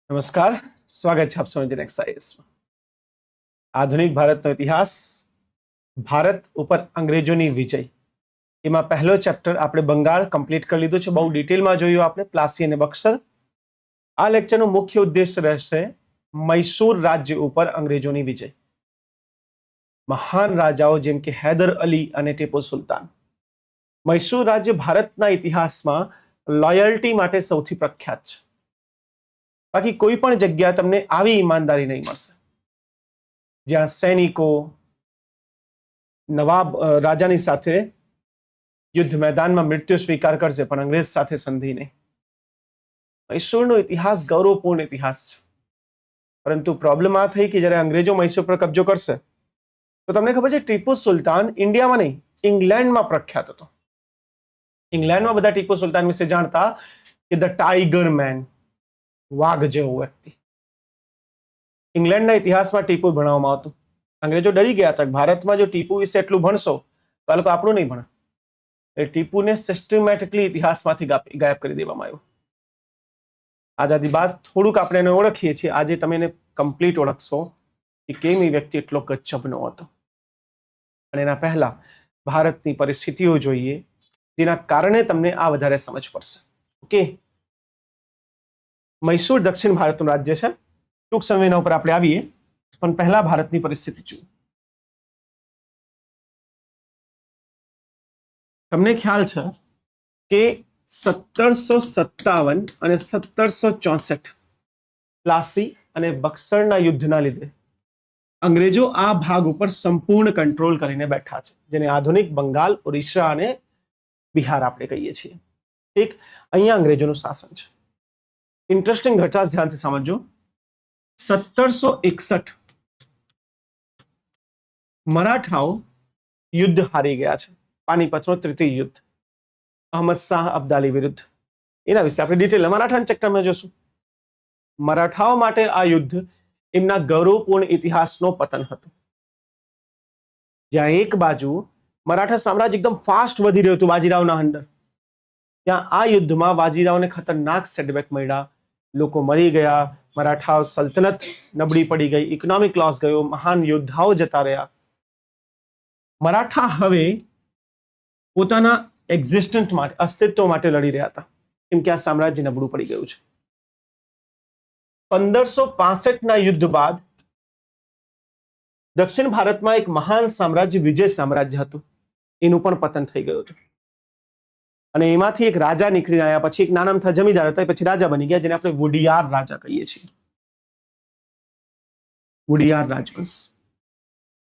નમસ્કાર, સ્વાગત છે આપ સૌનું એક્સાઇઝમાં। આધુનિક ભારતનો ઇતિહાસ, ભારત ઉપર અંગ્રેજોની વિજય, એમાં પહેલો ચેપ્ટર આપણે બંગાળ કમ્પ્લીટ કરી લીધું છે। બહુ ડિટેલમાં જોયું આપણે પ્લાસી અને બક્સર। આ લેક્ચરનો મુખ્ય ઉદ્દેશ રહેશે મૈસૂર રાજ્ય ઉપર અંગ્રેજોની વિજય। મહાન રાજાઓ જેમ કે હૈદર અલી અને ટીપુ સુલતાન। મૈસૂર રાજ્ય ભારતના ઇતિહાસમાં લોયલ્ટી માટે સૌથી પ્રખ્યાત છે। બાકી કોઈ પણ જગ્યા તમને આવી ઈમાનદારી નહીં મળશે જ્યાં સૈનિકો નવાબ રાજાની સાથે યુદ્ધ મેદાનમાં મૃત્યુ સ્વીકાર કરશે પણ અંગ્રેજ સાથે સંધિ નહીં। મૈસૂરનો ઇતિહાસ ગૌરવપૂર્ણ ઇતિહાસ છે, પરંતુ પ્રોબ્લેમ આ થઈ કે જ્યારે અંગ્રેજો મૈસૂર પર કબજો કરશે તો તમને ખબર છે ટીપુ સુલતાન ઇન્ડિયામાં નહીં ઇંગ્લેન્ડમાં પ્રખ્યાત હતો। ઇંગ્લેન્ડમાં બધા ટીપુ સુલતાન વિશે જાણતા કે ધ ટાઈગર મેન, વાઘ જેવો વ્યક્તિ। ઇંગ્લેન્ડના ઇતિહાસમાં ટીપુ ભણાવવામાં આવતું। અંગ્રેજો ડરી ગયા હતા ભારતમાં જો ટીપુ વિશે એટલું ભણશો તો આ લોકો આપણું નહીં ભણે, એટલે ટીપુને સિસ્ટમેટિકલી ઇતિહાસમાંથી ગાયબ કરી દેવામાં આવ્યું। આઝાદી બાદ થોડુંક આપણે એને ઓળખીએ છીએ, આજે તમે એને કમ્પ્લીટ ઓળખશો કે કેમ એ વ્યક્તિ એટલો ગજબનો હતો। અને એના પહેલા ભારતની પરિસ્થિતિઓ જોઈએ જેના કારણે તમને આ વધારે સમજ પડશે। ઓકે, મૈસૂર દક્ષિણ ભારતનું રાજ્ય છે। ટૂંક સમયના ઉપર આપણે આવીએ, પણ પહેલા ભારતની પરિસ્થિતિ જુઓ। તમને ખ્યાલ છે કે 1757 અને 1764 પ્લાસી અને બક્સરના યુદ્ધના લીધે અંગ્રેજો આ ભાગ ઉપર સંપૂર્ણ કંટ્રોલ કરીને બેઠા છે, જેને આધુનિક બંગાળ, ઓડિશા અને બિહાર આપણે કહીએ છીએ। ઠીક, અહીંયા અંગ્રેજોનું શાસન છે। ઇન્ટરેસ્ટિંગ ઘટના ધ્યાનથી સમજો। 1761 મરાઠાઓ યુદ્ધ હારી ગયા છે, પાનીપતનો તૃતીય યુદ્ધ અહમદ શાહ અબ્દાલી વિરુદ્ધ। એના વિશે આપણે ડિટેલ મરાઠાના ચક્રમાં જોશું। મરાઠાઓ માટે આ યુદ્ધ એમના ગૌરવપૂર્ણ ઇતિહાસનો પતન હતું, જ્યાં એક બાજુ મરાઠા સામ્રાજ્ય એકદમ ફાસ્ટ વધી રહ્યું હતું બાજીરાવના અંડર, ત્યાં આ યુદ્ધમાં બાજીરાવને ખતરનાક સેટબેક મળ્યા, લોકો મરી ગયા, મરાઠા સલ્તનત નબળી પડી ગઈ, ઇકોનોમિક લોસ ગયો, મહાન યોદ્ધાઓ જતા રહ્યા। મરાઠા હવે પોતાના એક્ઝિસ્ટન્ટ માટે, અસ્તિત્વ માટે લડી રહ્યા હતા, કેમ કે આ સામ્રાજ્ય નબળું પડી ગયું છે। 1565ના યુદ્ધ બાદ દક્ષિણ ભારતમાં એક મહાન સામ્રાજ્ય વિજય સામ્રાજ્ય હતું, એનું પણ પતન થઈ ગયું હતું। અને એમાંથી એક રાજા નીકળીને આવ્યા, પછી એક નાનામથા જમીદાર હતા, પછી રાજા બની ગયા, જેને આપણે વુડિયાર રાજા કહીએ છીએ। વુડિયાર રાજવંશ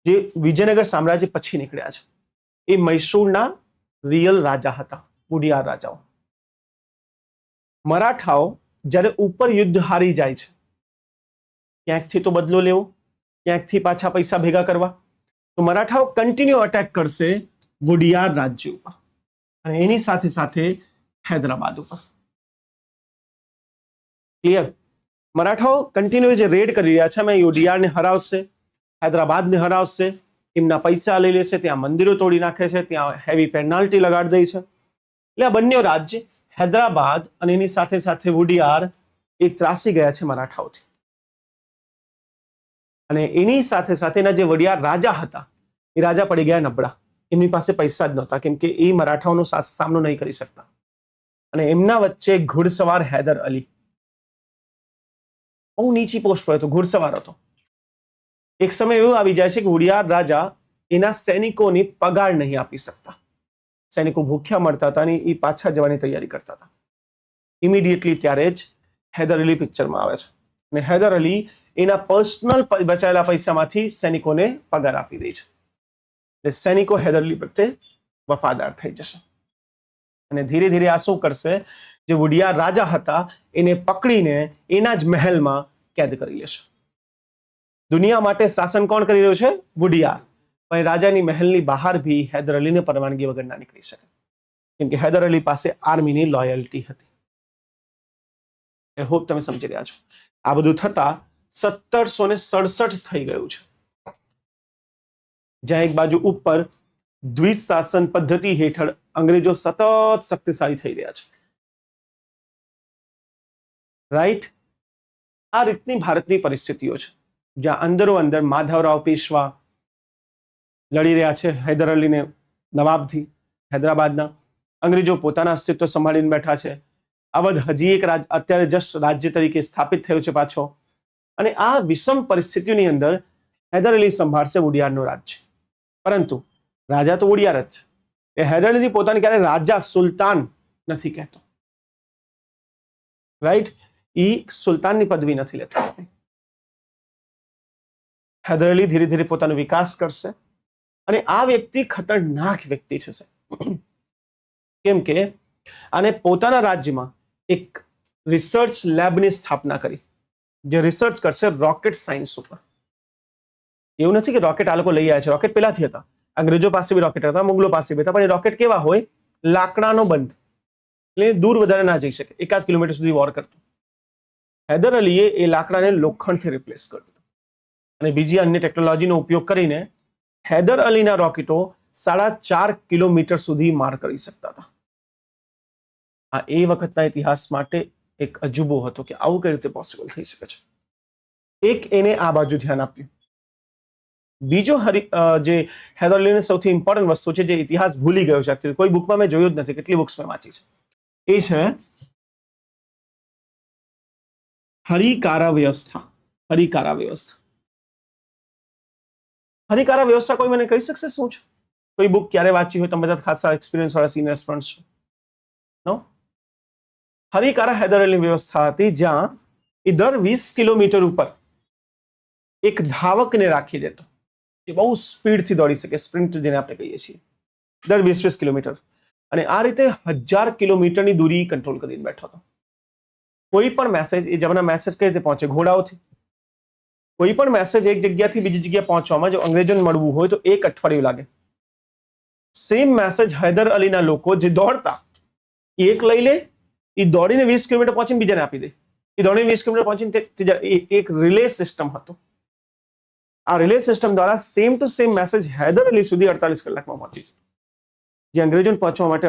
જે વિજયનગર સામ્રાજ્ય પછી નીકળ્યા છે, એ મૈસૂરના રિયલ રાજા હતા, વુડિયાર રાજાઓ। મરાઠાઓ જ્યારે ઉપર યુદ્ધ હારી જાય છે, ક્યાંકથી તો બદલો લેવો, ક્યાંકથી પાછા પૈસા ભેગા કરવા, તો મરાઠાઓ કન્ટિન્યુ અટેક કરશે વુડિયાર રાજ્ય ઉપર અને એની સાથે સાથે હૈદરાબાદ ઉપર। ક્લિયર? મરાઠાઓ કન્ટિન્યુ જે રેડ કરી રહ્યા છે, એમાં વુડિયારને હરાવશે, હૈદરાબાદને હરાવશે, એમના પૈસા લઈ લેશે, ત્યાં મંદિરો તોડી નાખે છે, ત્યાં હેવી પેનલ્ટી લગાડી દે છે। એટલે આ બંને રાજ્ય હૈદરાબાદ અને એની સાથે સાથે વુડિયાર એ ત્રાસી ગયા છે મરાઠાઓથી। અને એની સાથે સાથે એના જે વડિયાર રાજા હતા એ રાજા પડી ગયા નબળા, એમની પાસે પૈસા જ નહોતા, કેમ કે એ મરાઠાઓનો સામનો નહીં કરી શકતા। અને એમના વચ્ચે ઘુડસવાર હૈદર અલી, બહુ નીચી પોસ્ટ પર હતો, ઘુડસવાર હતો। એક સમય એવો આવી જાય છે કે વુડિયાર રાજા એના સૈનિકોની પગાર નહીં આપી શકતા, સૈનિકો ભૂખ્યા મળતા હતા અને એ પાછા જવાની તૈયારી કરતા હતા। ઇમિડિયેટલી ત્યારે જ હૈદર અલી પિક્ચરમાં આવે છે અને હૈદર અલી એના પર્સનલ બચાવેલા પૈસામાંથી સૈનિકોને પગાર આપી દે છે, એટલે સૈનિકો હૈદર અલી પ્રત્યે વફાદાર થઈ જશે। અને ધીરે ધીરે આ શું કરશે, જે વુડિયાર રાજા હતા એને પકડીને એના જ મહેલમાં કેદ કરી લેશે। દુનિયા માટે શાસન કોણ કરી રહ્યું છે? વુડિયાર। પણ રાજાની મહેલની બહાર ભી હૈદર અલીને પરવાનગી વગર ના નીકળી શકે, કેમ કે હૈદર અલી પાસે આર્મીની લોયલ્ટી હતી। આઈ હોપ તમે સમજી રહ્યા છો। આ બધું થતા 1767 થઈ ગયું છે, જ્યાં એક બાજુ ઉપર દ્વિશાસન પદ્ધતિ હેઠળ અંગ્રેજો સતત શક્તિશાળી થઈ રહ્યા છે, રાઈટ? આ રીતની ભારતની પરિસ્થિતિઓ છે, જ્યાં અંદરો અંદર માધવરાવ પેશવા લડી રહ્યા છે હૈદર અલીને નવાબથી હૈદરાબાદના. અંગ્રેજો પોતાના અસ્તિત્વ સંભાળીને બેઠા છે. અવધ હજી એક અત્યારે જસ્ટ રાજ્ય તરીકે સ્થાપિત થયું છે પાછો. અને આ વિષમ પરિસ્થિતિઓની અંદર હૈદર અલી સંભાળશે ઉડિયારનો રાજ્ય. પરંતુ રાજા તો ઉડિયાર જ છે. એ હૈદર અલી પોતાને ક્યારે રાજા સુલતાન નથી કહેતો, રાઈટ? એ સુલતાનની પદવી નથી લેતો. હૈદર અલી ધીરે ધીરે પોતાનો વિકાસ કરશે. અને આ વ્યક્તિ ખતરનાક વ્યક્તિ છે, કેમ કે આને પોતાના રાજ્યમાં એક રિસર્ચ લેબની સ્થાપના કરી, જે રિસર્ચ કરશે રોકેટ સાયન્સ ઉપર. એવું નથી કે રોકેટ આ લોકો લઈ આવ્યા છે, રોકેટ પેલાથી હતા. અંગ્રેજો પાસે બી રોકેટ હતા, મુગલો પાસે બી હતા, પણ એ રોકેટ કેવા હોય? લાકડાનો બંધ, એટલે દૂર વધારે ના જઈ શકે, 1 કિલોમીટર સુધી વોર કરતું. હૈદર અલીએ એ લાકડાને લોખંડથી રિપ્લેસ કરી દીધું અને બીજી અન્ય ટેકનોલોજીનો ઉપયોગ કરીને હૈદર અલીના રોકેટો 4.5 કિલોમીટર સુધી માર કરી શકતા હતા. આ એ વખતના ઇતિહાસ માટે એક અજુબો હતો કે આવું કઈ રીતે પોસિબલ થઈ શકે છે. એક એને આ બાજુ ધ્યાન આપ્યું. બીજો જે હૈદર અલીની સૌથી ઇમ્પોર્ટન્ટ વસ્તુ છે, જે ઇતિહાસ ભૂલી ગયો છે, એકચ્યુઅલી કોઈ બુકમાં મેં જોયું જ નથી, કેટલી બુક્સ મેં વાંચી છે, એ છે હરિકારા વ્યવસ્થા. હરિકારા વ્યવસ્થા. હરિકારા વ્યવસ્થા કોઈ મને કહી શકશે શું છે? કોઈ બુક ક્યારે વાંચી હોય? તમે બધા ખાસા એક્સપિરિયન્સ વાળા સિનિયર સ્ટુડન્ટ્સ છો. નો? હરિકારા હૈદર અલી વ્યવસ્થા હતી, જ્યાં એ દર 20 કિલોમીટર ઉપર એક ધાવકને રાખી દેતો, જે બહુ સ્પીડથી દોડી શકે, સ્પ્રિન્ટ જેને આપણે કહીએ છીએ, દર 20 કિલોમીટર. અને આ રીતે 1000 કિલોમીટરની દૂરી કંટ્રોલ કરીને બેઠો હતો. કોઈ પણ મેસેજ, એ જમાના મેસેજ કઈ રીતે પહોંચે? ઘોડાઓથી. કોઈ પણ મેસેજ એક જગ્યાથી બીજી જગ્યાએ પહોંચવામાં જો અંગ્રેજોને મળવું હોય તો 1 અઠવાડિયું લાગે. સેમ મેસેજ હૈદર અલીના લોકો જે દોડતા, એક લઈ લે, એ દોડીને 20 કિલોમીટર પહોંચીને બીજાને આપી દે, એ દોડીને 20 કિલોમીટર પહોંચીને એક રિલે સિસ્ટમ હતું. આ રિલે સિસ્ટમ દ્વારા same to same message Haider Ali સુધી 48 કલાકમાં પહોંચી, જે અંગ્રેજોને પહોંચવા માટે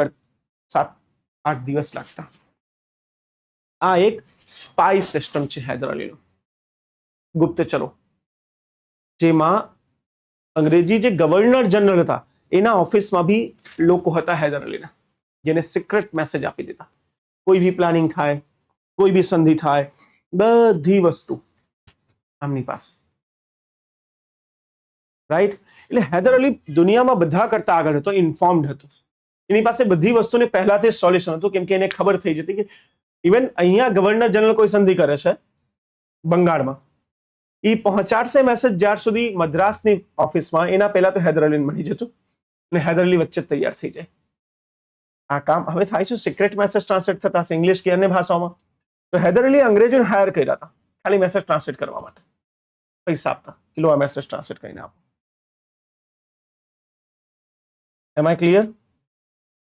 7-8 દિવસ લાગતા. આ એક સ્પાય સિસ્ટમ છે હૈદર અલીનો, ગુપ્તચરો, જેમાં અંગ્રેજી જે ગવર્નર જનરલ હતા એના ઓફિસમાં બી લોકો હતા હૈદર અલીના, જેને સિક્રેટ મેસેજ આપી દેતા. કોઈ બી પ્લાનિંગ થાય, કોઈ બી સંધિ થાય, બધી વસ્તુ આમની પાસે, રાઈટ? એટલે હૈદર અલી દુનિયામાં બધા કરતા આગળ હતો, ઇન્ફોર્મ્ડ હતો. એની પાસે બધી વસ્તુને પહેલાથી સોલ્યુશન હતું, કેમ કે એને ખબર થઈ જતી કે ઇવન અહીંયા ગવર્નર જનરલ કોઈ સંધિ કરે છે બંગાળમાં, એ પહોંચાડશે મેસેજ જ્યાર સુધી મદ્રાસની ઓફિસમાં, એના પહેલા તો હૈદર અલીને મળી જતું અને હૈદર અલી વચ્ચે તૈયાર થઈ જાય. આ કામ હવે થાય છે, સિક્રેટ મેસેજ ટ્રાન્સલેટ થતા હશે ઇંગ્લિશ કે અન્ય ભાષાઓમાં. તો હૈદર અલી અંગ્રેજોને હાયર કર્યા હતા ખાલી મેસેજ ટ્રાન્સલેટ કરવા માટે, પૈસા આપતા, કિલો આ મેસેજ ટ્રાન્સલેટ કરીને આપો. એમ આઈ ક્લિયર?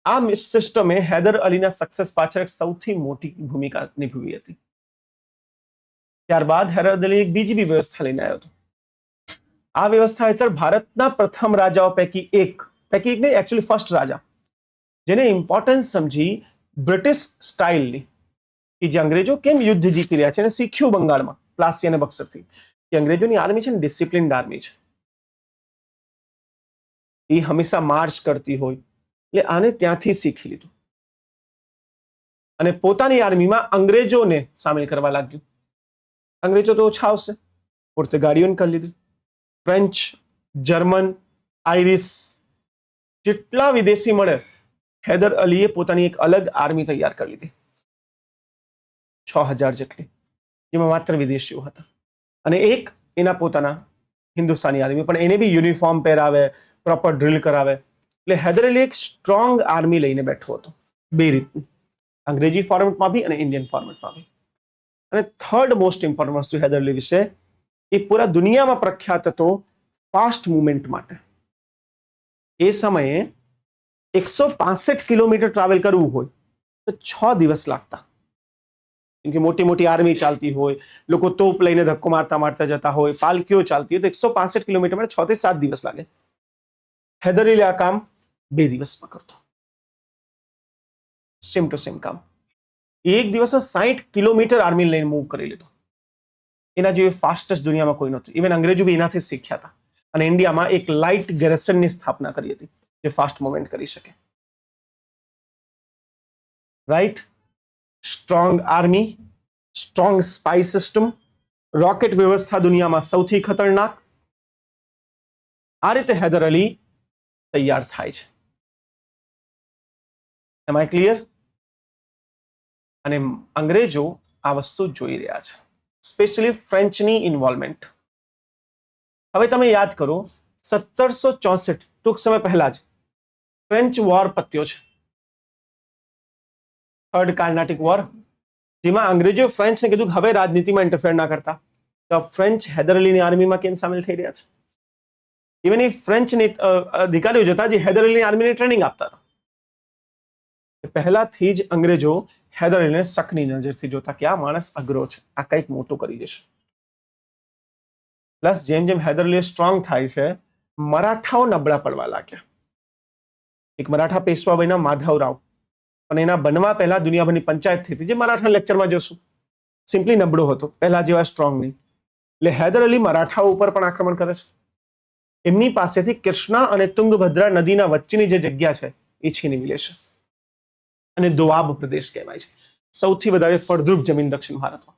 આ સિસ્ટમે હૈદર અલીના સક્સેસ પાછળ સૌથી મોટી ભૂમિકા નિભાવી હતી. ત્યારબાદ હૈદર અલી એક બીજી બી વ્યવસ્થા લઈને આવ્યો હતો. આ વ્યવસ્થા હેઠળ ભારતના પ્રથમ રાજાઓ પૈકી એક નહીં, એકચ્યુઅલી ફર્સ્ટ રાજા, જેને ઇમ્પોર્ટન્સ સમજી બ્રિટિશ સ્ટાઇલની, કે જે અંગ્રેજો કેમ યુદ્ધ જીતી રહ્યા છે અને શીખ્યું બંગાળમાં પ્લાસી અને બક્સરથી કે અંગ્રેજોની આર્મી છે ને ડિસિપ્લિન્ડ આર્મી છે, એ હંમેશા માર્ચ કરતી હોય, એટલે આને ત્યાંથી શીખી લીધું અને પોતાની આર્મીમાં અંગ્રેજોને સામેલ કરવા લાગ્યું. અંગ્રેજો તો ઓછા આવશે, પોર્તુગાળીઓને કરી લીધું, ફ્રેન્ચ, જર્મન, આઈરિશ, જેટલા વિદેશી મળે હૈદર અલીએ પોતાની એક અલગ આર્મી તૈયાર કરી લીધી, 6000 જેટલી, જેમાં માત્ર વિદેશીઓ હતા. અને એક એના પોતાના હિન્દુસ્તાની આર્મી, પણ એને બી યુનિફોર્મ પહેરાવે, પ્રોપર ડ્રિલ કરાવે. એટલે હૈદર અલી એક સ્ટ્રોંગ આર્મી લઈને બેઠો હતો, બે રીતની, અંગ્રેજી ફોર્મેટમાં બી અને ઇન્ડિયન ફોર્મેટમાં બી. અને થર્ડ મોસ્ટ ઇમ્પોર્ટન્ટ વસ્તુ હૈદર અલી વિશે, એ પૂરા દુનિયામાં પ્રખ્યાત હતો ફાસ્ટ મુવમેન્ટ માટે. એ સમયે 165 કિલોમીટર ટ્રાવેલ કરવું હોય તો 6 દિવસ લાગતા, કેમ કે મોટી મોટી આર્મી ચાલતી હોય, લોકો તોપ લઈને ધક્કો મારતા મારતા જતા હોય, પાલકીઓ ચાલતી હોય, તો 165 કિલોમીટર માટે 6 થી 7 દિવસ લાગે. હૈદર અલી આ કામ 2 દિવસમાં કરતો, સેમ ટુ સેમ કામ. એક દિવસમાં 60 કિલોમીટર આર્મી લઈને મૂવ કરી લીધો. એના જેવી ફાસ્ટેસ્ટ દુનિયામાં કોઈ નહોતું. ઇવન અંગ્રેજો બી એનાથી શીખ્યા હતા અને ઇન્ડિયામાં એક લાઇટ ગેરેસનની સ્થાપના કરી હતી જે ફાસ્ટ મૂવમેન્ટ કરી શકે. Right? Strong army, strong spy system, rocket વ્યવસ્થા દુનિયામાં સૌથી ખતરનાક. આ રીતે હૈદર અલી તૈયાર થાય છે. એમ આઈ ક્લિયર? અને અંગ્રેજો આ વસ્તુ જોઈ રહ્યા છે, સ્પેશિયલી ફ્રેન્ચની ઇન્વોલ્વમેન્ટ. હવે તમે યાદ કરો 1764 ટૂંક સમય પહેલા જ ફ્રેન્ચ વોર પત્યો છે, થર્ડ કાર્નાટિક વોર, જેમાં અંગ્રેજો ફ્રેન્ચને કીધું કે હવે રાજનીતિમાં ઇન્ટરફેર ના કરતા. તો ફ્રેન્ચ હૈદર અલીની આર્મીમાં કેમ સામેલ થઈ રહ્યા છે? ઇવન એ ફ્રેન્ચ અધિકારીઓ જતા જે હૈદર અલીની આર્મીને ટ્રેનિંગ આપતા હતા. પહેલાથી જ અંગ્રેજો હૈદર અલીને શકની નજરથી જોતા કે આ માણસ અઘરો છે, આ કંઈક મોટું કરી જશે. પ્લસ જેમ જેમ હૈદર અલી સ્ટ્રોંગ થાય છે, મરાઠાઓ નબળા પડવા લાગ્યા. એક મરાઠા પેશવા બન્યા માધવરાવ, પણ એના બનવા પહેલા દુનિયાભરની પંચાયત થઈ હતી, જે મરાઠા લેક્ચરમાં જોશું. સિમ્પલી નબળો હતો, પહેલા જેવા સ્ટ્રોંગ નહીં. એટલે હૈદર અલી મરાઠાઓ ઉપર પણ આક્રમણ કરે છે. એમની પાસેથી કૃષ્ણા અને તુંગભદ્રા નદીના વચ્ચેની જે જગ્યા છે એ છીનવી લેશે અને દોઆબ પ્રદેશ કહેવાય છે. સૌથી વધારે ફળદ્રુપ જમીન દક્ષિણ ભારતમાં.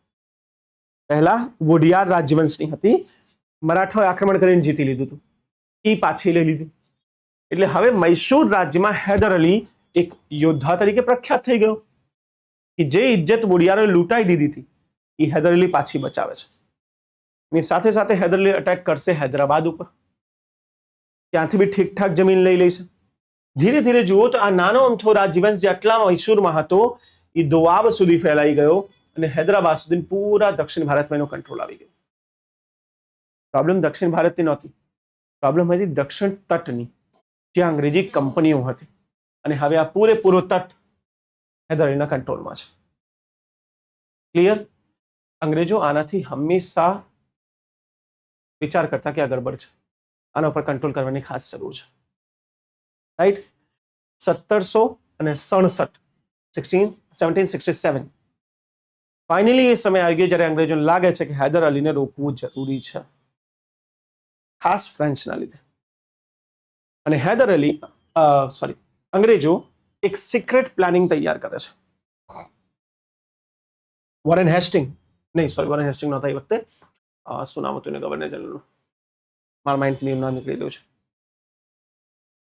પહેલા વોડિયાર રાજવંશની હતી, મરાઠાઓએ આક્રમણ કરીને જીતી લીધું હતું, એ પાછી લઈ લીધું. એટલે હવે મૈસૂર રાજ્યમાં હૈદર અલી એક યોદ્ધા તરીકે પ્રખ્યાત થઈ ગયો કે જે ઇજ્જત વોડિયારોએ લૂંટાઈ દીધી હતી એ હૈદર અલી પાછી બચાવે છે. એની સાથે સાથે હૈદર અલી અટેક કરશે હૈદરાબાદ ઉપર, ત્યાંથી બી ઠીકઠાક જમીન લઈ લેશે. ધીરે ધીરે જુઓ તો આ નાનો અમથો રાજવંશ જે આટલા મૈસૂરમાં હતો એ દોઆબ સુધી ફેલાઈ ગયો અને હૈદરાબાદ સુધી પૂરા દક્ષિણ ભારતમાં એનો કંટ્રોલ આવી ગયો. પ્રોબ્લેમ દક્ષિણ ભારતની નહોતી, પ્રોબ્લેમ હતી દક્ષિણ તટની, જ્યાં અંગ્રેજી કંપનીઓ હતી. અને હવે આ પૂરેપૂરો તટ હૈદર અલીના કંટ્રોલમાં છે. ક્લિયર? અંગ્રેજો આનાથી હંમેશા વિચાર કરતા કે આ ગડબડ છે, આના ઉપર કંટ્રોલ કરવાની ખાસ જરૂર છે. રાઈટ? 1767 ફાઇનલી એ સમય આવી ગયો જ્યારે અંગ્રેજોને લાગે છે કે હૈદર અલીને રોકવું જરૂરી છે, ખાસ ફ્રેન્ચના લીધે. અને હૈદર અલી અંગ્રેજો એક સિક્રેટ પ્લાનિંગ તૈયાર કરે છે. વોરેન હેસ્ટિંગ નહોતા એ વખતે, શું નામ હતું ગવર્નર જનરલનું, મારા માઇન્ડથી નામ નીકળી ગયું છે.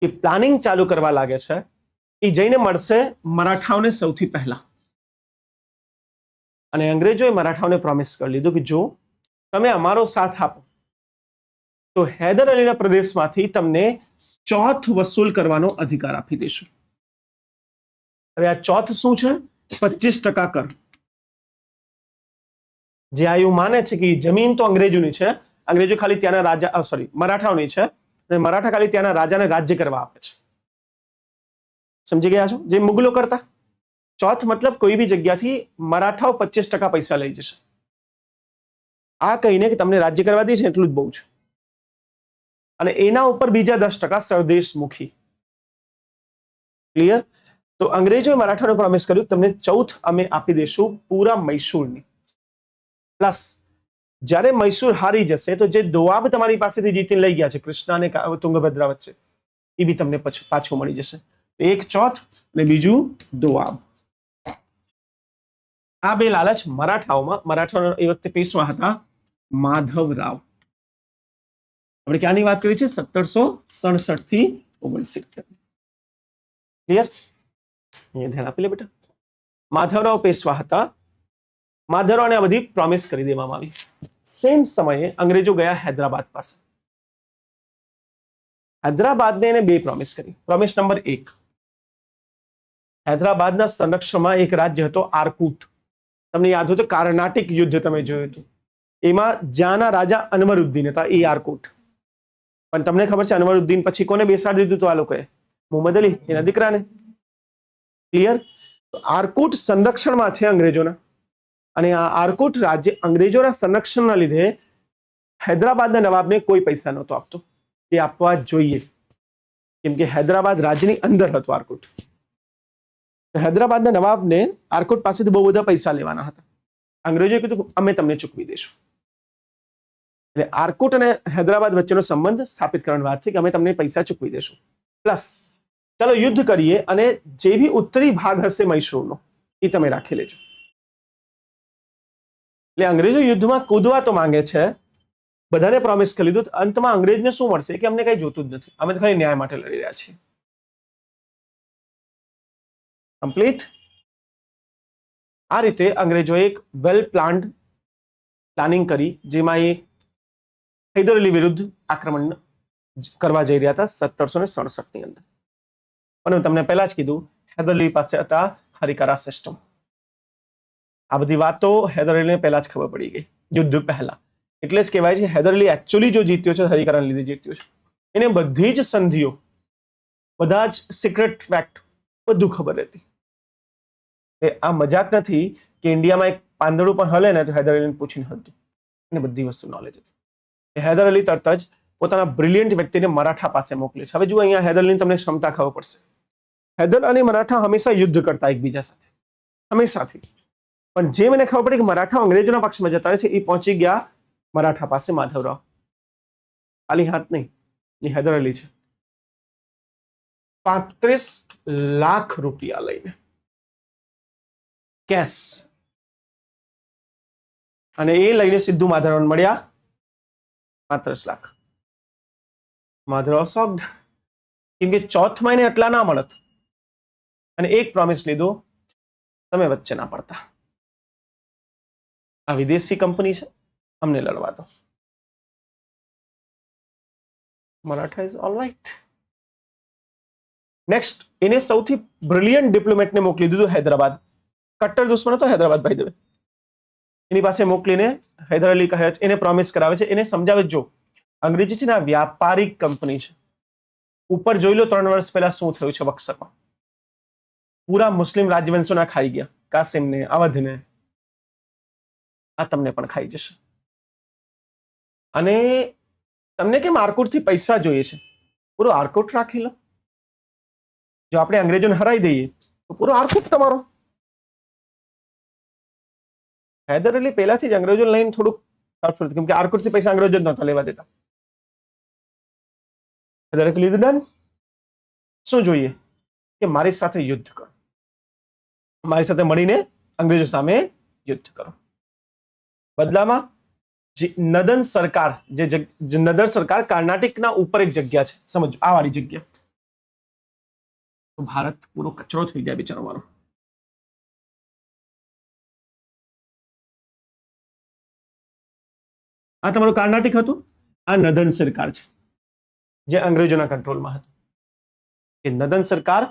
એ પ્લાનિંગ ચાલુ કરવા લાગે છે. એ જઈને મળશે મરાઠાઓને સૌથી પહેલા, અને અંગ્રેજોએ મરાઠાઓને પ્રોમિસ કરી લીધું કે જો તમે અમારો સાથ આપો તો હૈદર અલીના પ્રદેશમાંથી તમને ચોથ વસૂલ કરવાનો અધિકાર આપી દેશું. હવે આ ચોથ શું છે? 25% કર. જે આ એવું માને છે કે જમીન તો અંગ્રેજોની છે, અંગ્રેજો ખાલી ત્યાંના રાજા મરાઠાઓની છે, અને મરાઠા ખાલી ત્યાંના રાજાને રાજ્ય કરવા આપે છે. સમજી ગયા છો? જે મુગલો કરતા. ચોથ મતલબ કોઈ બી જગ્યાથી મરાઠાઓ 25% પૈસા લઈ જશે, આ કહીને કે તમને રાજ્ય કરવા દે છે એટલું જ બહુ છે. અને એના ઉપર બીજા 10% સ્વદેશમુખી. ક્લિયર? તો અંગ્રેજોએ મરાઠાને પ્રોમિસ કર્યું તમને ચૌથ અમે આપી દેશું પૂરા મૈસૂરની. પ્લસ જ્યારે મૈસૂર હારી જશે તો જે દોઆબ તમારી પાસેથી જીતીને લઈ ગયા છે કૃષ્ણા અને તુંગભદ્રા વચ્ચે, એ બી તમને પાછું મળી જશે. એક ચોથ અને બીજું દોઆબ. આ બે લાલચ મરાઠાઓ એ વખતે પેશવા હતા માધવરાવ. આપણે ક્યાંની વાત કરી છે? 1767 થી 69. ક્લિયર? અહીંયા ધ્યાન આપી લે બેટા. માધવરાવ પેશવા હતા. માધવરાવને આ બધી પ્રોમિસ કરી દેવામાં આવી. સેમ સમયે અંગ્રેજો ગયા હૈદરાબાદ પાસે. હૈદરાબાદને એને બે પ્રોમિસ કરી. પ્રોમિસ નંબર 1, હૈદરાબાદના સંરક્ષણમાં એક રાજ્ય હતો આરકુટ. તમને યાદ હોય તો કાર્નાટિક યુદ્ધ તમે જોયું હતું, એમાં જ્યાંના રાજા અનવરુદ્દીન હતા એ આરકુટ. પણ તમને ખબર છે અનવરુદ્દીન પછી કોને બેસાડી દીધું? તો આ લોકોએ મુહમ્મદ અલી એના દીકરાને. ક્લિયર? તો આરકુટ સંરક્ષણમાં છે અંગ્રેજોના, અને આ આરકુટ રાજ્ય અંગ્રેજોના સંરક્ષણના લીધે હૈદરાબાદના નવાબને કોઈ પૈસા નહોતો આપતો, તે આપવા જોઈએ, કેમ કે હૈદરાબાદ રાજ્યની અંદર હતું આરકુટ. હૈદરાબાદના નવાબને આરકુટ પાસેથી બહુ બધા પૈસા લેવાના હતા. અંગ્રેજોએ કીધું અમે તમને ચૂકવી દઈશું. એટલે આર્કોટ અને હૈદરાબાદ વચ્ચેનો સંબંધ સ્થાપિત કરવાની વાત થઈ કે અમે તમને પૈસા ચૂકવી દેશું, પ્લસ ચાલો યુદ્ધ કરીએ અને જે બી ઉત્તરી ભાગ હશે મૈસૂરનો એ તમે રાખી લેજો. એટલે અંગ્રેજો યુદ્ધમાં કૂદવા તો માંગે છે, બધાને પ્રોમિસ કરી લીધું, અંતમાં અંગ્રેજને શું મળશે કે અમને કઈ જોતું જ નથી, અમે તો ખાલી ન્યાય માટે લડી રહ્યા છીએ. કમ્પ્લીટ. આ રીતે અંગ્રેજોએ એક વેલ પ્લાનિંગ કરી, જેમાં એ હૈદર અલી વિરુદ્ધ આક્રમણ કરવા જઈ રહ્યા હતા 1767 ની અંદર. અને તમને પહેલા જ કીધું, હૈદર અલી પાસે હતા હરિકારા સિસ્ટમ. આ બધી વાતો હૈદર અલીને પહેલા જ ખબર પડી ગઈ યુદ્ધ પહેલા. એટલે જ કહેવાય છે હૈદર અલી એકચ્યુઅલી જો જીત્યો છે હરિકારાને લીધે જીત્યો છે. એને બધી જ સંધિઓ, બધા જ સિક્રેટ ફેક્ટ બધું ખબર હતી. આ મજાક નથી કે ઇન્ડિયામાં એક પાંદડું પણ હલે ને તો હૈદર અલીને પૂછીને હલતું. એને બધી વસ્તુ નોલેજ હતી. હૈદર અલી તરત જ પોતાના બ્રિલિયન્ટ વ્યક્તિને મરાઠા પાસે મોકલે છે. હવે જુઓ અહીંયા હૈદર અલીની તમને ક્ષમતા ખબર પડશે. હૈદર અને મરાઠા હંમેશા યુદ્ધ કરતા એકબીજા સાથે, હંમેશાથી. પણ જે મને ખબર પડી કે મરાઠા અંગ્રેજોના પક્ષમાં જતા રહે છે, એ પહોંચી ગયા મરાઠા પાસે માધવરાવ. ખાલી હાથ નહીં, એ હૈદર અલી છે. 35 લાખ રૂપિયા લઈને કેશ, અને એ લઈને સીધું માધવરાવ મળ્યા 35 લાખ. માધવરાવ શોક્ડ, કેમ કે ચોથ મહિને એટલા ના મળત. અને એક પ્રોમિસ લીધું, તમે વચ્ચે ના પડતા, આ વિદેશી કંપની છે, અમને લડવા દો. Maratha is all right. Next, એને સૌથી બ્રિલિયન્ટ ડિપ્લોમેટને મોકલી દીધું હૈદરાબાદ. કટ્ટર દુશ્મન હતો હૈદરાબાદ, ભાઈ દેવે. એની પાસે મોકલીને હૈદર અલી કહે છે, એને પ્રોમિસ કરાવે છે, એને સમજાવે, જો અંગ્રેજી છે ને આ વ્યાપારિક કંપની છે. ઉપર જોઈ લો 3 વર્ષ પહેલા શું થયું છે બક્સરમાં. પૂરા મુસ્લિમ રાજવંશોના ખાઈ ગયા, કાસિમને, અવધને. આ તમને પણ ખાઈ જશે. અને તમને કેમ આર્કોટથી પૈસા જોઈએ છે? પૂરો આર્કોટ રાખી લો. જો આપણે અંગ્રેજોને હરાવી દઈએ તો પૂરો આર્કોટ તમારો. હૈદર અલી પહેલાથી જ અંગ્રેજો લઈને થોડુંક તરફડ, કેમ કે આર્કોટથી પૈસા અંગ્રેજો જ નહોતા લેવા દેતા. હૈદર અલી લીધું ડન. શું જોઈએ? કે મારી સાથે યુદ્ધ કરો, મારી સાથે મળીને અંગ્રેજો સામે યુદ્ધ કરો. બદલામાં નદન સરકાર, જે નદર સરકાર કર્ણાટકના ઉપર એક જગ્યા છે, સમજો આ વાળી જગ્યા. તો ભારત પૂરો કચરો થઈ જાય બિચારવાનો. આ તમારું કર્ણાટક હતું, આ નદન સરકાર છે જે અંગ્રેજોના કંટ્રોલમાં હતું. એ નદન સરકાર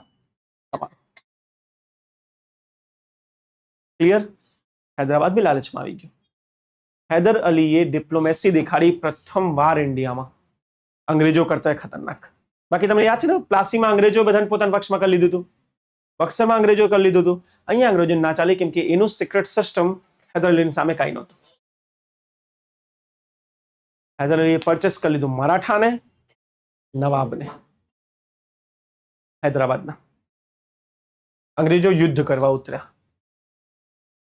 ક્લિયર. હૈદરાબાદ બી લાલચમાં આવી ગયું. હૈદર અલીએ ડિપ્લોમેસી દેખાડી પ્રથમવાર ઇન્ડિયામાં, અંગ્રેજો કરતા ખતરનાક. બાકી તમને યાદ છે ને, પ્લાસીમાં અંગ્રેજો બધાને પોતાના પક્ષમાં કરી લીધું હતું, બક્સરમાં અંગ્રેજો કરી લીધું હતું. અહીંયા અંગ્રેજો ના ચાલે, કેમ કે એનું સિક્રેટ સિસ્ટમ હૈદર અલીની સામે કાંઈ નહોતું. હૈદર અલીએ પરચેસ કરી લીધું મરાઠાને, નવાબને, હૈદરાબાદના. અંગ્રેજો યુદ્ધ કરવા ઉતર્યા.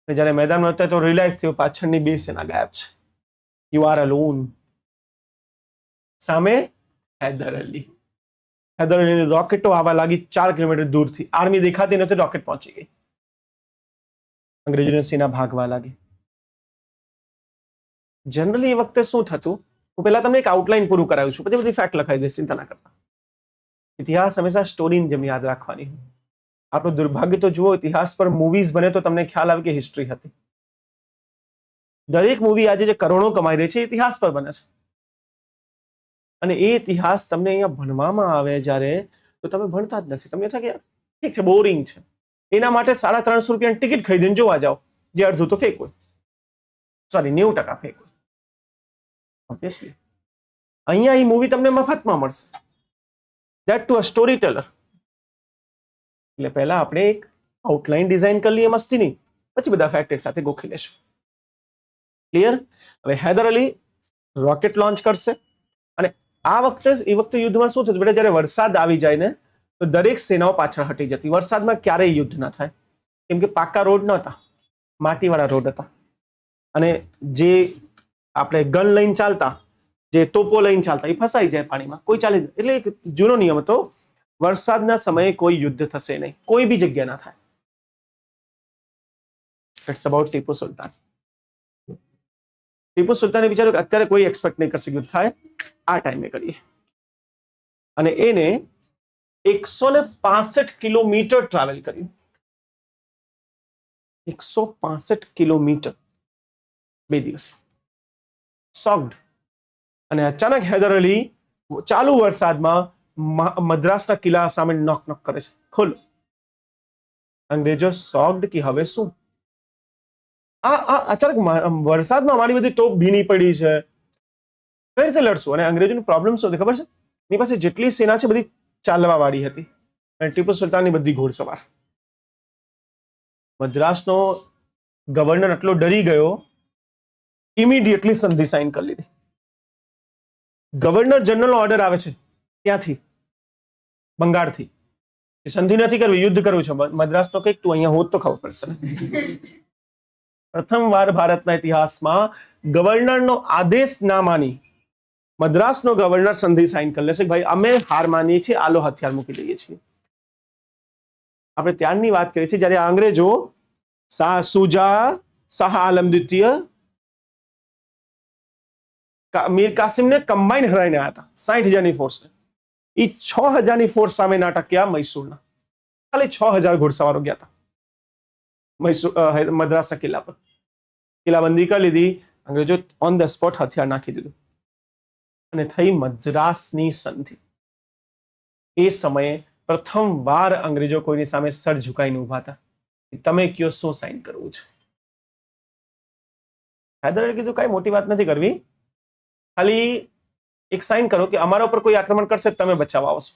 જયારે મેદાનમાં હતા તો રિયલાઇઝ થયું પાછળની 2 સેના ગાયબ છે. You are alone. સામે હૈદર અલી. હૈદર અલીની રોકેટો આવવા લાગી 4 કિલોમીટર દૂરથી. આર્મી દેખાતી નથી, રોકેટ પહોંચી ગઈ. અંગ્રેજોની સેના ભાગવા લાગી. જનરલી એ વખતે શું થતું, હું પહેલા તમને એક આઉટલાઇન પૂરું કરાવું છું, પછી બધી ફેક્ટ લખાઈ દઈશ, ચિંતા ના કરતા. ઇતિહાસ હંમેશા સ્ટોરીની જેમ યાદ રાખવાની. આપણું દુર્ભાગ્ય તો જુઓ, ઇતિહાસ પર મૂવીઝ બને તો તમને ખ્યાલ આવે કે હિસ્ટ્રી હતી. દરેક મૂવી આજે જે કરોડો કમાઈ રહી છે, ઇતિહાસ પર બને છે. અને એ ઇતિહાસ તમને અહીંયા ભણવામાં આવે જ્યારે, તો તમે ભણતા જ નથી. તમને થાય કે ઠીક છે, બોરિંગ છે. એના માટે 350 રૂપિયાની ટિકિટ ખરીદીને જોવા જાઓ, જે અડધું તો ફેક હોય, સોરી 90% ફેક હોય. ઓબ્વિયસલી અહીંયા એ મૂવી તમને મફતમાં મળશે, that to a story Taylor. એટલે પહેલા આપણે એક આઉટલાઇન ડિઝાઇન કરી લઈએ મસ્તીની, પછી બધા ફેક્ટ એક સાથે ગોખી લેશું. ક્લિયર. હવે હૈદર અલી રોકેટ લોન્ચ કરશે. અને આ વખતે એ વખતે યુદ્ધમાં શું થતું બેટા, જ્યારે વરસાદ આવી જાય ને તો દરેક સેનાઓ પાછળ હટી જતી. વરસાદમાં ક્યારેય યુદ્ધ ના થાય, કેમ કે પાકા રોડ નહોતા, માટીવાળા રોડ હતા. અને જે આપણે ગન લઈને ચાલતા જે તોપો લઈને ચાલતા એ ફસાઈ જાય પાણીમાં, કોઈ ચાલે નહીં. એટલે એક જૂનો નિયમ હતો, વરસાદના સમયે કોઈ યુદ્ધ થશે નહીં, કોઈ બી જગ્યા ના થાય. It's about Tipu Sultan. ટીપુ સુલતાને વિચાર્યું કે અત્યારે કોઈ એક્સપેક્ટ નહીં કરશે યુદ્ધ થાય, આ ટાઈમે કરીએ. અને એને 165 કિલોમીટર ટ્રાવેલ કર્યું. 165 કિલોમીટર 2 દિવસમાં. શોક્ડ. અને અચાનક હૈદર અલી ચાલુ વરસાદમાં મદ્રાસના કિલ્લા સામે નોક નોક કરે છે, ખોલો. અંગ્રેજો શોક્ડ કે હવે શું? આ અચાનક વરસાદમાં અમારી બધી તોપ ભીની પડી છે, કઈ રીતે લડશું? અને અંગ્રેજોનો પ્રોબ્લેમ શું હતો ખબર છે? એની પાસે જેટલી સેના છે બધી ચાલવા વાળી હતી, અને ટીપુ સુલતાનની બધી ઘોડસવાર. મદ્રાસનો ગવર્નર એટલો ડરી ગયો, ઇમિડિયેટલી સંધિ સાઇન કરી લીધી. ગવર્નર જનરલ ઓર્ડર આવે છે ત્યાંથી, બંગાળથી, સંધિ નથી કરવી, યુદ્ધ કરવું છે. મદ્રાસનો કંઈક તું અહીંયા હોત તો ખબર પડે તને. પ્રથમવાર ભારતના ઇતિહાસમાં ગવર્નરનો આદેશ ના માની મદ્રાસનો ગવર્નર સંધિ સાઇન કરી લેશે, ભાઈ અમે હાર માનીએ છીએ, આલો હથિયાર મૂકી દઈએ છીએ. આપણે ત્યારની વાત કરીએ છીએ જ્યારે અંગ્રેજો શાહ આલમ દ્વિતીય મીર કાસિમને કમ્બાઈન હરાઈને આવ્યા હતા 60,000ની ફોર્સને. એ 6,000ની ફોર્સ સામે ના ટક્યા મૈસૂરના. ખાલી 6,000 ઘોડસવારો ગયા હતા મદ્રાસના કિલ્લા પર. કિલ્લાબંધી કરી લીધી, અંગ્રેજો ઓન ધ સ્પોટ હથિયાર નાખી દીધું, અને થઈ મદ્રાસની સંધિ. એ સમયે પ્રથમવાર અંગ્રેજો કોઈની સામે સર ઝુકાઈને ઉભા હતા. તમે કયો શું સાઇન કરવું છે? હૈદર અલીએ કીધું કઈ મોટી વાત નથી કરવી, ખાલી એક સાઇન કરો કે અમારા ઉપર કોઈ આક્રમણ કરશે તમે બચાવવા આવશો.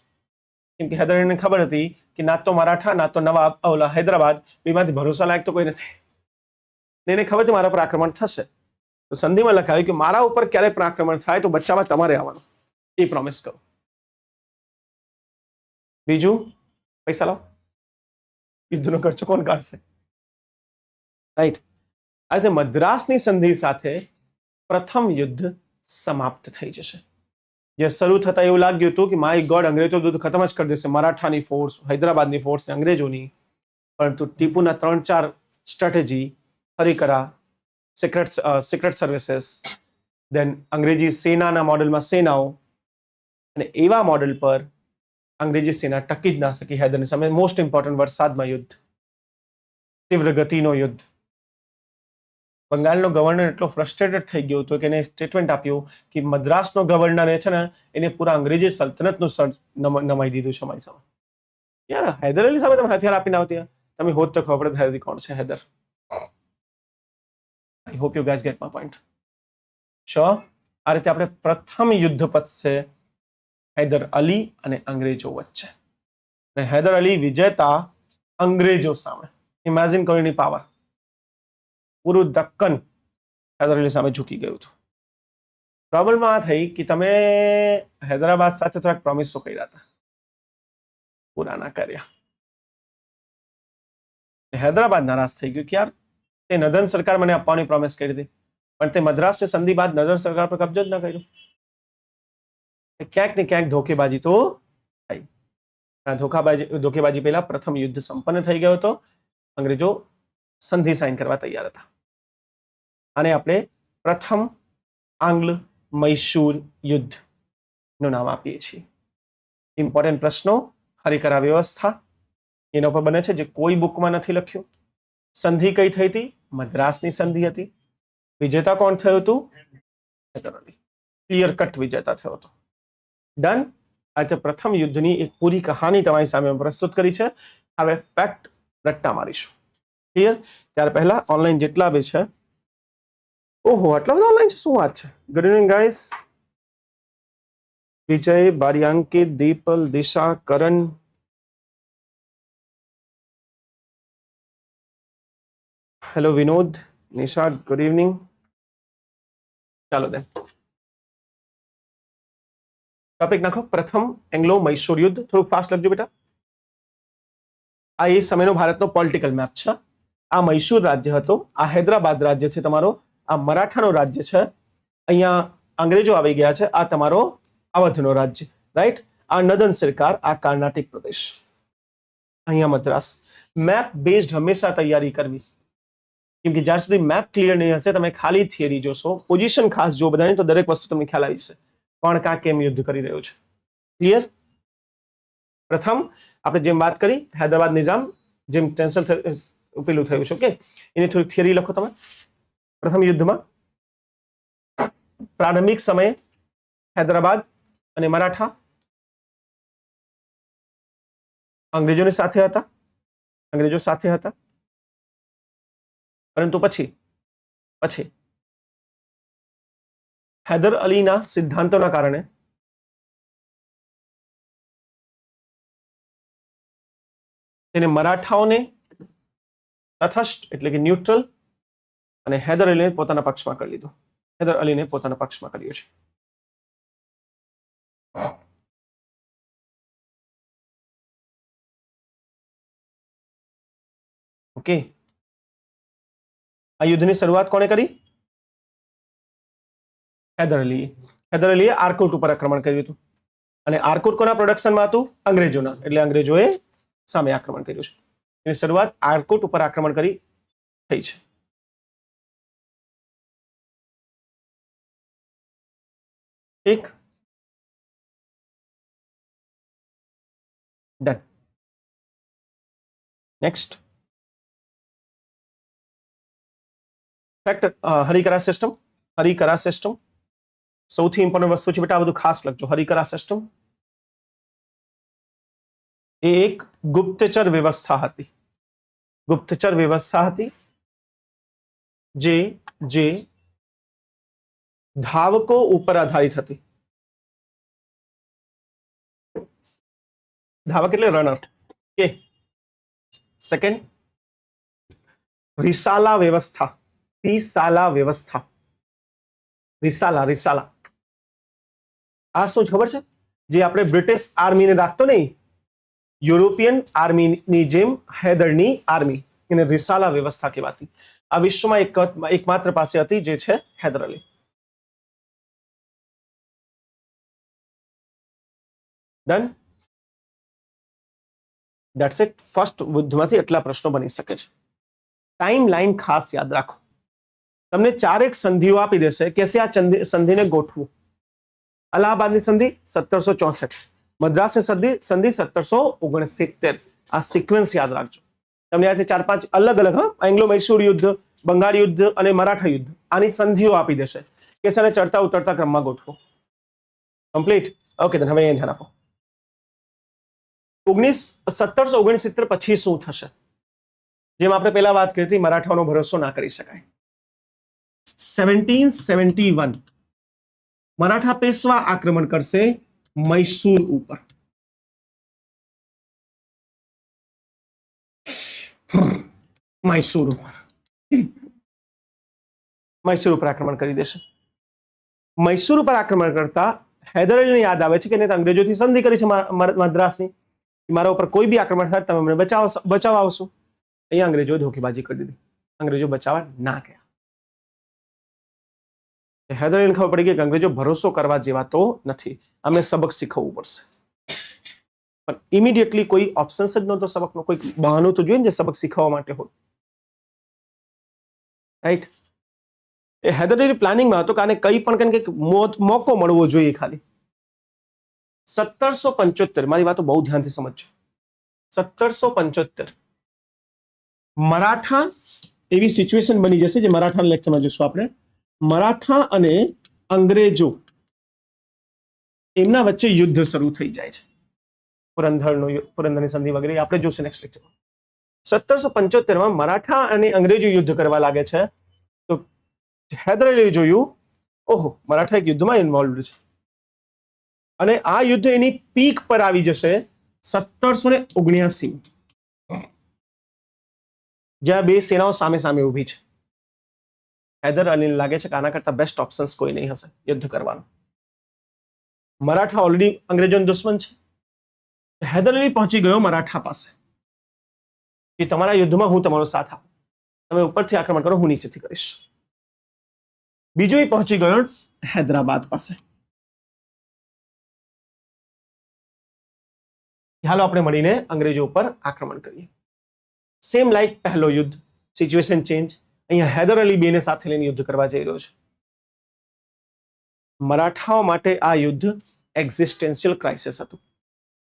કેમ કે હૈદર અલીને ખબર હતી કે ના તો મરાઠા ના તો નવાબ ઓલા હૈદરાબાદ બેમાંથી ભરોસા લાયક તો કોઈ નથી. એને ખબર છે મારા પર આક્રમણ થશે, તો સંધિમાં લખાયું કે મારા ઉપર ક્યારે પણ આક્રમણ થાય તો બચાવવા તમારે આવવાનું, એ પ્રોમિસ કરો. બીજું, પૈસા લાવો, યુદ્ધનો ખર્ચો કોણ કાઢશે? રાઈટ. આ રીતે મદ્રાસની સંધિ સાથે પ્રથમ યુદ્ધ સમાપ્ત થઈ જશે. જે શરૂ થતા એવું લાગ્યું હતું કે માય ગોડ, અંગ્રેજો યુદ્ધ ખતમ જ કરી દેશે, મરાઠાની ફોર્સ, હૈદરાબાદની ફોર્સ, અંગ્રેજોની. પરંતુ ટીપુના 3-4 સ્ટ્રેટેજી, હરિકરા, સિક્રેટ સર્વિસીસ, દેન અંગ્રેજી સેનાના મોડેલમાં સેનાઓ, અને એવા મોડેલ પર અંગ્રેજી સેના ટકી જ ના શકી હૈદરની સામે. મોસ્ટ ઇમ્પોર્ટન્ટ, વરસાદમાં યુદ્ધ, તીવ્ર ગતિનો યુદ્ધ. બંગાળનો ગવર્નર એટલો ફ્રસ્ટ્રેટેડ થઈ ગયો હતો કે એને સ્ટેટમેન્ટ આપ્યું કે મદ્રાસનો ગવર્નરે છે ને એને પૂરા અંગ્રેજી સલ્તનતનું સર નમાઈ દીધું છે મારી સામે. યાર, હૈદર અલી સામે તમે હથિયાર આપીને આવતી, તમે હોત તો ખબર પડે હૈદર કોણ છે. Haider. I hope you guys get my point. Sure. આ રીતે આપણે પ્રથમ યુદ્ધ પતશે હૈદર અલી અને અંગ્રેજો વચ્ચે. અને હૈદર અલી વિજેતા અંગ્રેજો સામે. ઇમેજિન કરો એની પાવર. પૂરું દક્કન હૈદર અલી સામે ઝૂકી ગયું હતું. પ્રોબ્લેમ આ થઈ કે તમે હૈદરાબાદ સાથે થોડાક પ્રોમિસો કર્યા હતા, પૂરા ના કર્યા. હૈદરાબાદ નારાજ થઈ ગયું કે યાર તે નદન સરકાર મને આપવાની પ્રોમિસ કરી હતી, પણ તે મદ્રાસની સંધિ બાદ નદન સરકાર પર કબજો જ ના કર્યો. ક્યાંક ને ક્યાંક ધોકેબાજી તો થઈ. ધોકેબાજી પહેલા પ્રથમ યુદ્ધ સંપન્ન થઈ ગયો હતો. અંગ્રેજો સંધિ સાઇન કરવા તૈયાર હતા. આને આપણે પ્રથમ આંગ્લ મૈસૂર યુદ્ધ નું નામ આપીએ છીએ. ઇમ્પોર્ટન્ટ પ્રશ્નો, હરિકરા વ્યવસ્થા એના પર બને છે, જે કોઈ બુકમાં નથી લખ્યું. સંધિ કઈ થઈ હતી? મદ્રાસની સંધિ હતી. વિજેતા કોણ થયું હતું? હૈદર અલી. ક્લિયર કટ વિજેતા થયો હતો. ડન. આ રીતે પ્રથમ યુદ્ધની એક પૂરી કહાની તમારી સામે પ્રસ્તુત કરી છે. હવે ફેક્ટ રટ્ટા મારીશું. ક્લિયર? ત્યાર પહેલા ઓનલાઈન જેટલા બી છે, ઓહો આટલા બધા ઓનલાઈન છે, શું વાત છે. Good evening guys. વિજય, બારિયાંકિત, Dipal, Disha, Karan, hello Vinod, Nishad, good evening. ચાલો દેન ટોપિક નાખો. પ્રથમ એંગ્લો મૈસૂર યુદ્ધ. થોડુંક ફાસ્ટ લખજો બેટા. આ એ સમયનો ભારતનો પોલિટિકલ મેપ છે. આ મૈસૂર રાજ્ય હતો, આ હૈદરાબાદ રાજ્ય છે તમારો, આ મરાઠાનો રાજ્ય છે. અહીંયા અંગ્રેજો આવી ગયા છે. આ તમારો અવધનો રાજ્ય, રાઈટ. આ નદન સરકાર, આ કર્ણાટિક પ્રદેશ, અહીંયા મદ્રાસ. મેપ બેઝડ હંમેશા તૈયારી કરવી, કેમ કે જ્યાં સુધી મેપ ક્લિયર નહીં હશે, તમે ખાલી થિયરી જોશો, પોઝિશન ખાસ જો બધાની, તો દરેક વસ્તુ તમને ખ્યાલ આવી જશે, કોણ કાં કેમ યુદ્ધ કરી રહ્યો છે. ક્લિયર? પ્રથમ આપણે જેમ વાત કરી, હૈદરાબાદ નિઝામ જેમ કેન્સલ પેલું થયું છે, ઓકે, એની થોડીક થિયરી લખો તમે. પ્રથમ યુદ્ધમાં પ્રારંભિક સમયે હૈદરાબાદ અને મરાઠા અંગ્રેજો સાથે હતા, પરંતુ પછી હૈદર અલીના સિદ્ધાંતોના કારણે તેને મરાઠાઓને તટસ્થ એટલે કે ન્યુટ્રલ અને હૈદર અલીને પોતાના પક્ષમાં કરી લીધું. હૈદર અલીને પોતાના પક્ષમાં કર્યો છે. ઓકે, આ યુદ્ધની શરૂઆત કોણે કરી? હૈદર અલીએ. હૈદર અલીએ આરકોટ ઉપર આક્રમણ કર્યું હતું, અને આરકોટ કોના પ્રોડક્શનમાં હતું? અંગ્રેજોના. એટલે અંગ્રેજોએ સામે આક્રમણ કર્યું છે. એની શરૂઆત આરકોટ ઉપર આક્રમણ કરી થઈ છે. એક done. Next fact, Harkara system. Harkara system સૌથી ઇમ્પોર્ટન્ટ વસ્તુ છે બેટા, આ બધું ખાસ લખજો. હરિકરા સિસ્ટમ એ એક ગુપ્તચર વ્યવસ્થા હતી. ગુપ્તચર વ્યવસ્થા હતી જે ધાવકો ઉપર આધારિત હતી. ધાવક એટલે રનર. કે સેકન્ડ, રિસાલા વ્યવસ્થા. રિસાલા. આ શું ખબર છે? જે આપણે બ્રિટિશ આર્મીને રાખતો નહીં, યુરોપિયન આર્મીની જેમ હૈદરની આર્મી, એને રિસાલા વ્યવસ્થા કહેવાતી. આ વિશ્વમાં એકમાત્ર પાસે હતી, જે છે Haidar Ali. Done. That's it. First યુદ્ધમાંથી એટલા પ્રશ્નો બની શકે છે. ટાઈમ લાઈન ખાસ યાદ રાખો. તમને 4 સંધિઓ આપી દેશે કે આ સંધિને ગોઠવું. અલ્હાબાદની સંધિ 1764, મદ્રાસની સંધિ 1769. આ સિક્વન્સ યાદ રાખજો. તમને આથી 4-5 અલગ અલગ, એંગ્લો મૈસૂર યુદ્ધ, બંગાળ યુદ્ધ અને મરાઠા યુદ્ધ, આની સંધિઓ આપી દેશે કે છે ચડતા ઉતરતા ક્રમમાં ગોઠવો. કમ્પ્લીટ. ઓકે, હવે અહીંયા ધ્યાન આપો. 1769 પછી શું થશે? જેમ આપણે પહેલા વાત કરી હતી, મરાઠાઓનો ભરોસો ના કરી શકાય. 1771 મરાઠા પેશવા આક્રમણ કરશે મૈસૂર ઉપર. મૈસૂર ઉપર આક્રમણ કરી દેશે. મૈસૂર ઉપર આક્રમણ કરતા હૈદર અલીને યાદ આવે છે કે અંગ્રેજોથી સંધિ કરી છે મદ્રાસની, મારા ઉપર કોઈ બી આક્રમણ થાય તમે મને બચાવવા આવશો. અહીંયા અંગ્રેજોએ ધોકેબાજી કરી દીધી. અંગ્રેજો બચાવવા ના ગયા. હૈદર અલીને ખબર પડી ગઈ કે અંગ્રેજો ભરોસો કરવા જેવા તો નથી, અમને સબક શીખવવું પડશે. પણ ઇમિડિયેટલી કોઈ ઓપ્શન જ નહોતો સબકનો. કોઈ બહાનું તો જોઈએ ને જે સબક શીખવવા માટે હોય, રાઈટ? એ હૈદર અલી પ્લાનિંગમાં હતો કે આને કંઈ પણ કંઈક મોકો મળવો જોઈએ ખાલી. 1775, મારી વાતો બહુ ધ્યાનથી સમજજો. 1775 મરાઠા, એવી સિચ્યુએશન બની જશે જે મરાઠા લેક્ચરમાં જોશું આપણે. મરાઠા અને અંગ્રેજો એમના વચ્ચે યુદ્ધ શરૂ થઈ જાય છે. પુરંદરની સંધિ વગેરે આપણે જોશું નેક્સ્ટ લેક્ચરમાં. 1775 મરાઠા અને અંગ્રેજો યુદ્ધ કરવા લાગે છે. તો હૈદર અલીએ જોયું, ઓહો, મરાઠા એક યુદ્ધમાં ઇન્વોલ્વડ છે. અને આ યુદ્ધ એની પીક પર આવી જશે 1779, જ્યાં બે સેનાઓ સામે સામે ઊભી છે. હૈદર અલીને લાગે છે કે આના કરતા બેસ્ટ ઓપ્શન્સ કોઈ નહીં હશે યુદ્ધ કરવાનો. મરાઠા ઓલરેડી અંગ્રેજોનો દુશ્મન છે. હૈદર અલી પહોંચી ગયો મરાઠા પાસે કે તમારા યુદ્ધમાં હું તમારો સાથ આપું, તમે ઉપરથી આક્રમણ કરો, હું નીચેથી કરીશ. બીજો એ પહોંચી ગયો હૈદરાબાદ પાસે. હાલો આપણે મળીને અંગ્રેજો ઉપર આક્રમણ કરીએ. સેમ લાઈક પહેલો યુદ્ધ, સિચ્યુએશન ચેન્જ. અહીંયા હૈદર અલી બેને સાથે લઈને યુદ્ધ કરવા જઈ રહ્યો છે. મરાઠાઓ માટે આ યુદ્ધ એક્ઝિસ્ટેન્શિયલ ક્રાઇસિસ હતું.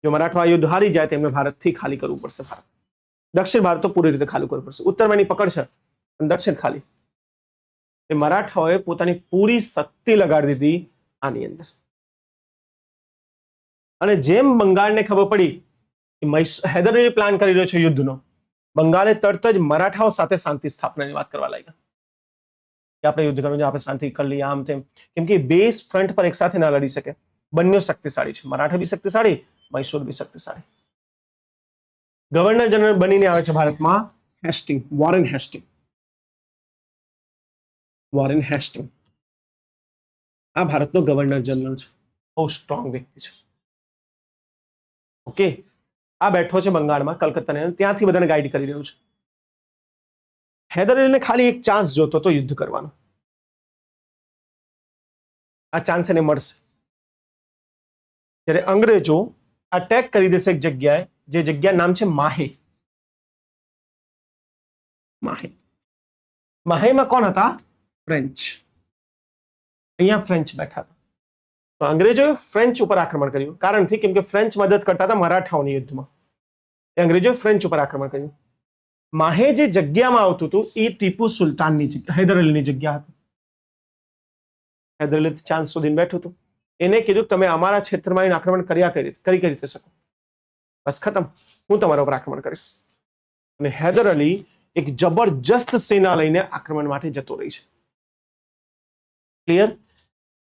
જો મરાઠો આ યુદ્ધ હારી જાય તેમને ભારતથી ખાલી કરવું પડશે. ભારત દક્ષિણ ભારત તો પૂરી રીતે ખાલી કરવું પડશે. ઉત્તરમાં એની પકડ છે પણ દક્ષિણ ખાલી. એ મરાઠાઓએ પોતાની પૂરી શક્તિ લગાડી દીધી આની અંદર. અને જેમ બંગાળને ખબર પડી કે હૈદર અલી પ્લાન કરી રહ્યો છે યુદ્ધનો, બંગાળે તરત જ મરાઠાઓ સાથે શાંતિ સ્થાપનાની વાત કરવા લાગ્યા કે આપણે યુદ્ધ કરવું છે, આપણે શાંતિ કરી લઈએ, આમ તેમ. કેમ કે બે ફ્રન્ટ પર એક સાથે ના લડી શકે. બંને શક્તિશાળી છે. મરાઠા બી શક્તિશાળી, મૈસૂર બી શક્તિશાળી. ગવર્નર જનરલ બનીને આવે છે ભારતમાં Hastings, Warren Hastings. Warren Hastings આ ભારતનો ગવર્નર જનરલ છે. બહુ સ્ટ્રોંગ વ્યક્તિ છે. ઓકે, આ બેઠો છે બંગાળમાં, કલકત્તાને, ત્યાંથી બધાને ગાઈડ કરી રહ્યો છે. હૈદર અલીને ખાલી એક ચાન્સ જોતો હતો યુદ્ધ કરવાનો. આ ચાન્સ એને મળશે જ્યારે અંગ્રેજો અટેક કરી દેશે એક જગ્યાએ, જે જગ્યા નામ છે માહે. માહે, માહેમાં કોણ હતા? ફ્રેન્ચ. અહીંયા ફ્રેન્ચ બેઠા હતા. તો અંગ્રેજોએ ફ્રેન્ચ ઉપર આક્રમણ કર્યું. કારણથી કેમ કે ફ્રેન્ચ મદદ કરતા હતા મરાઠાઓની યુદ્ધમાં. અંગ્રેજોએ ફ્રેન્ચ ઉપર આક્રમણ કર્યું. માહે જે જગ્યામાં આવતું હતું એ ટીપુ સુલતાનની જગ્યા, હૈદર અલીની જગ્યા હતી. હૈદર અલી ચાન્સ શોધીને બેઠું હતું. એને કીધું તમે અમારા ક્ષેત્રમાં આક્રમણ કરી રીતે શકો, બસ ખતમ, હું તમારા ઉપર આક્રમણ કરીશ. અને હૈદર અલી એક જબરજસ્ત સેના લઈને આક્રમણ માટે જતો રહી છે. ક્લિયર?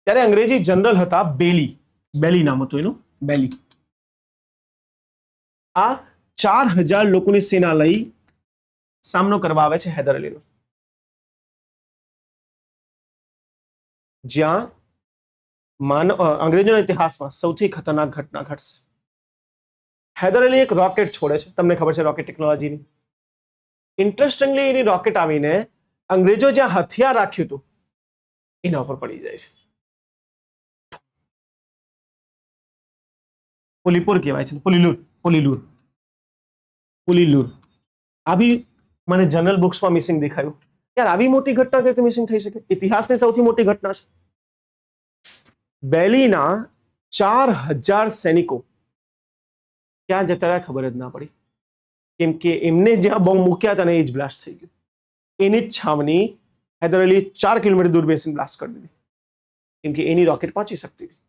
ત્યારે અંગ્રેજી જનરલ હતા બેલી. બેલી નામ હતું એનું, બેલી. આ 4000 લોકોની સેના લઈ સામનો કરવા આવે છે હૈદર અલીનો. જ્યાં અંગ્રેજોના ઇતિહાસમાં સૌથી ખતરનાક ઘટના ઘટશે. હૈદર અલી એક રોકેટ છોડે છે. તમને ખબર છે રોકેટ ટેકનોલોજીની. ઇન્ટરેસ્ટિંગલી એની રોકેટ આવીને અંગ્રેજો જ્યાં હથિયાર રાખ્યું હતું એના ઉપર પડી જાય છે. પુલીપુર કહેવાય છે, પુલીલુર. પુલીલુર, પુલીલુર. આ બી મને જનરલ બુક્સમાં મિસિંગ દેખાયું. યાર આવી મોટી ઘટના કેવી રીતે મિસિંગ થઈ શકે? ઇતિહાસની સૌથી મોટી ઘટના છે. બેલીના 4000 સૈનિકો ક્યાં જતા રહ્યા ખબર જ ના પડી. કેમ કે એમને જ્યાં બોમ્બ મૂક્યા હતા ને એ જ બ્લાસ્ટ થઈ ગયું. એની જ છાવણી હૈદર અલી 4 કિલોમીટર દૂર બેસીને બ્લાસ્ટ કરી દીધી. કેમ કે એની રોકેટ પહોંચી શકતી હતી.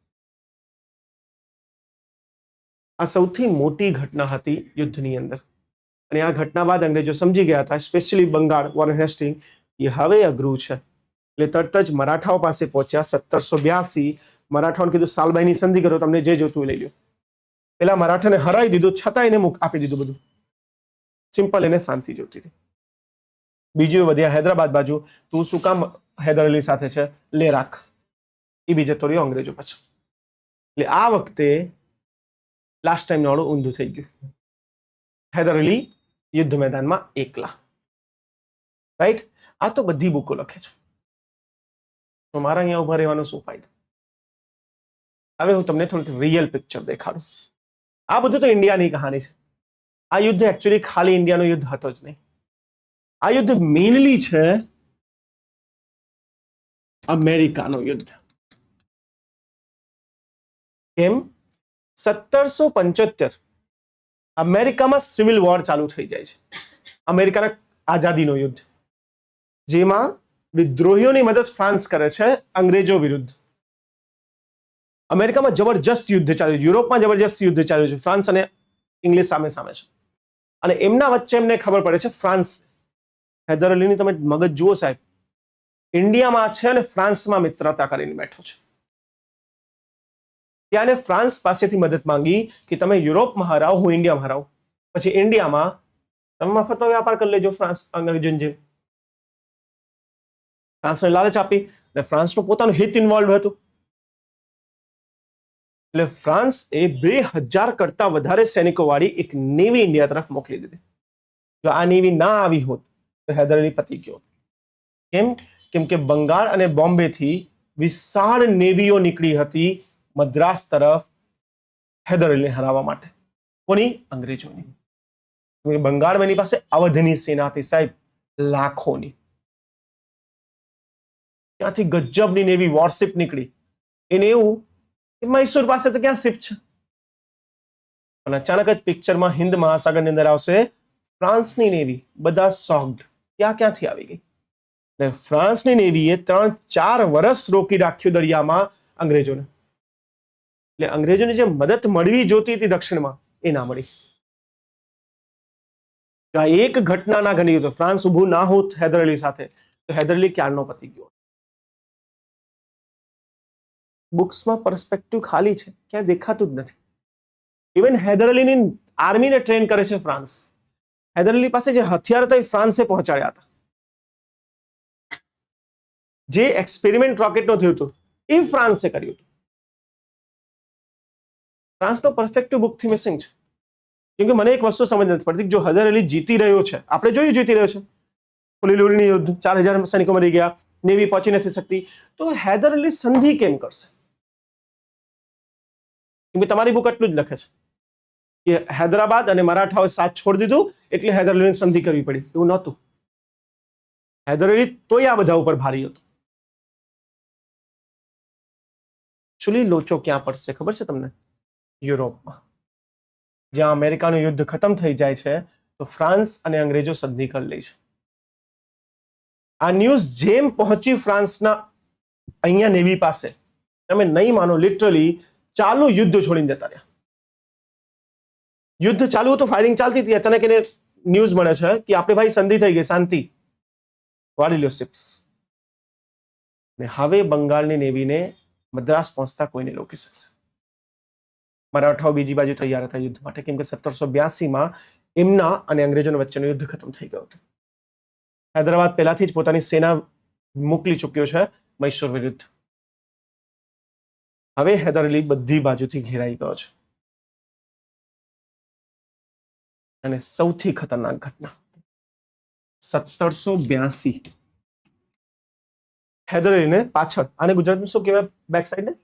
આ સૌથી મોટી ઘટના હતી યુદ્ધની અંદર. અને આ ઘટના બાદ અંગ્રેજો સમજી ગયા હતા, સ્પેશિયલી બંગાળ, વોરેન હેસ્ટિંગ, એ હવે અઘરું છે. એટલે તરત જ મરાઠાઓ પાસે પહોંચ્યા. 1782 મરાઠાઓને કીધું સાલબાઈની સંધિ કરો, તમને જે જોતું લઈ લો. પેલા મરાઠાને હરાવી દીધું, છતાં એને આપી દીધું બધું. સિમ્પલ, એને શાંતિ જોતી હતી. બીજું વધ્યા હૈદરાબાદ બાજુ, તું શું કામ હૈદર અલી સાથે છે, લે રાખ. એ બીજે તો રહ્યો અંગ્રેજો પાછો. એટલે આ વખતે લાસ્ટ ટાઈમ વાળું ઊંધું થઈ ગયું. હૈદર અલી યુદ્ધ મેદાનમાં એકલા. રાઈટ? આ તો બધી બુકો લખે છે. તો મારા અહીંયા ઉભા રહેવાનો શું ફાયદો? હવે હું તમને થોડુંક રિયલ પિક્ચર દેખાડું. આ બધું તો ઇન્ડિયાની કહાની છે. આ યુદ્ધ એકચ્યુઅલી ખાલી ઇન્ડિયાનો યુદ્ધ હતો જ નહીં. આ યુદ્ધ મેઇનલી છે અમેરિકાનો યુદ્ધ. કેમ? 1775 અમેરિકામાં સિવિલ વોર ચાલુ થઈ જાય છે. અમેરિકાના આઝાદીનો યુદ્ધ, જેમાં વિદ્રોહીઓની મદદ ફ્રાન્સ કરે છે અંગ્રેજો વિરુદ્ધ. અમેરિકામાં જબરજસ્ત યુદ્ધ ચાલ્યું છે, યુરોપમાં જબરજસ્ત યુદ્ધ ચાલ્યું છે. ફ્રાન્સ અને ઇંગ્લિશ સામે સામે છે. અને એમના વચ્ચે એમને ખબર પડે છે ફ્રાન્સ, હૈદર અલીની તમે મગજ જુઓ સાહેબ, ઇન્ડિયામાં છે અને ફ્રાન્સમાં મિત્રતા કરીને બેઠો છે. ત્યાંને ફ્રાન્સ પાસેથી મદદ માંગી કે તમે યુરોપમાં હરાવો, હું ઇન્ડિયામાં હરાવું. પછી ઇન્ડિયામાં તમે મફતનો વ્યાપાર કરી લેજો ફ્રાન્સ અંગ્રેજોને જેમ. ફ્રાન્સને લાલચ આપી અને ફ્રાન્સનું પોતાનું હિત ઇન્વોલ્વ હતું. એટલે ફ્રાન્સ એ 2000 કરતા વધારે સૈનિકો વાળી એક નેવી ઇન્ડિયા તરફ મોકલી દીધી. જો આ નેવી ના આવી હોત તો હૈદર અલી પતી ગયો. કેમ? કેમ કે બંગાળ અને બોમ્બે થી વિશાળ નેવીઓ નીકળી હતી મદ્રાસ તરફ હૈદર અલીને હરાવવા માટે. કોની? અંગ્રેજોની. બંગાળમાં એની પાસે અવધની સેના હતી સાહેબ, લાખોની. ત્યાંથી ગજબની નેવી વોરશિપ નીકળી. એને એવું કે મૈસૂર પાસે તો ક્યાં શિપ છે, અને અચાનક જ પિક્ચરમાં હિન્દ મહાસાગરની અંદર આવશે ફ્રાન્સની નેવી. બધા સોગ્ડ, ક્યાંથી આવી ગઈ? ને ફ્રાન્સની નેવીએ 3-4 વર્ષ રોકી રાખ્યું દરિયામાં અંગ્રેજોને. એટલે અંગ્રેજોને જે મદદ મળવી જોતી હતી દક્ષિણમાં, એ ના મળી. આ એક ઘટના ના ઘણી હતો. ફ્રાન્સ ઉભું ના હોત હૈદર અલી સાથે તો હૈદર અલી ક્યારનો પતી ગયો. બુક્સમાં પર્સપેક્ટિવ ખાલી છે, ક્યાંય દેખાતું જ નથી. ઇવન હૈદર અલીની આર્મીને ટ્રેન કરે છે ફ્રાન્સ. હૈદર અલી પાસે જે હથિયાર હતા એ ફ્રાન્સે પહોંચાડ્યા હતા. જે એક્સપેરિમેન્ટ રોકેટનો થયું હતું એ ફ્રાન્સે કર્યું હતું. ફ્રાન્સનો પર્સપેક્ટિવ બુકથી મિસિંગ છે. કેમ કે મને એક વસ્તુ સમજ નથી પડતી, જો હૈદર અલી જીતી રહ્યો છે, આપણે જોયું જીતી રહ્યો છે, પુલીલુરીની યુદ્ધ 4000 સૈનિકો મરી ગયા, નેવી પહોંચી નથી શકતી, તો હૈદર અલી સંધિ કેમ કરશે? કેમ કે તમારી બુક એટલું જ લખે છે કે હૈદરાબાદ અને મરાઠાઓએ સાથ છોડી દીધું એટલે હૈદર અલીને સંધિ કરવી પડી. એવું નહોતું. હૈદર અલી તોય આ બધા ઉપર ભારી હતું. એકચ્યુઅલી લોચો ક્યાં પડશે ખબર છે તમને? યુરોપમાં. જ્યાં અમેરિકાનું યુદ્ધ ખતમ થઈ જાય છે તો ફ્રાન્સ અને અંગ્રેજો સંધિ કરી લે છે. આ ન્યૂઝ જેમ પહોંચી ફ્રાન્સના અહીંયા નેવી પાસે, તમે નહીં માનો, લિટરલી ચાલુ યુદ્ધ છોડીને જતા રહ્યા. યુદ્ધ ચાલુ હતું, ફાયરિંગ ચાલતી હતી, અચાનક એને ન્યૂઝ મળે છે કે આપણે ભાઈ સંધિ થઈ ગઈ, શાંતિ, વાળી લ્યો શિપ્સ. ને હવે બંગાળની નેવીને મદ્રાસ પહોંચતા કોઈને રોકી શકશે? મરાઠાઓ બીજી બાજુ તૈયાર હતા યુદ્ધ માટે, કેમ કે 1782માં એમના અને અંગ્રેજોના વચ્ચેનું યુદ્ધ ખતમ થઈ ગયું હતું. હૈદરાબાદ પહેલાથી જ પોતાની સેના મોકલી ચૂક્યો છે મૈસૂર વિરુદ્ધ. હવે હૈદર અલી બધી બાજુથી ઘેરાઈ ગયો છે. અને સૌથી ખતરનાક ઘટના 1782, હૈદર અલીને પાછળ, આને ગુજરાતમાં શું કહેવાય? બેક સાઈડ ને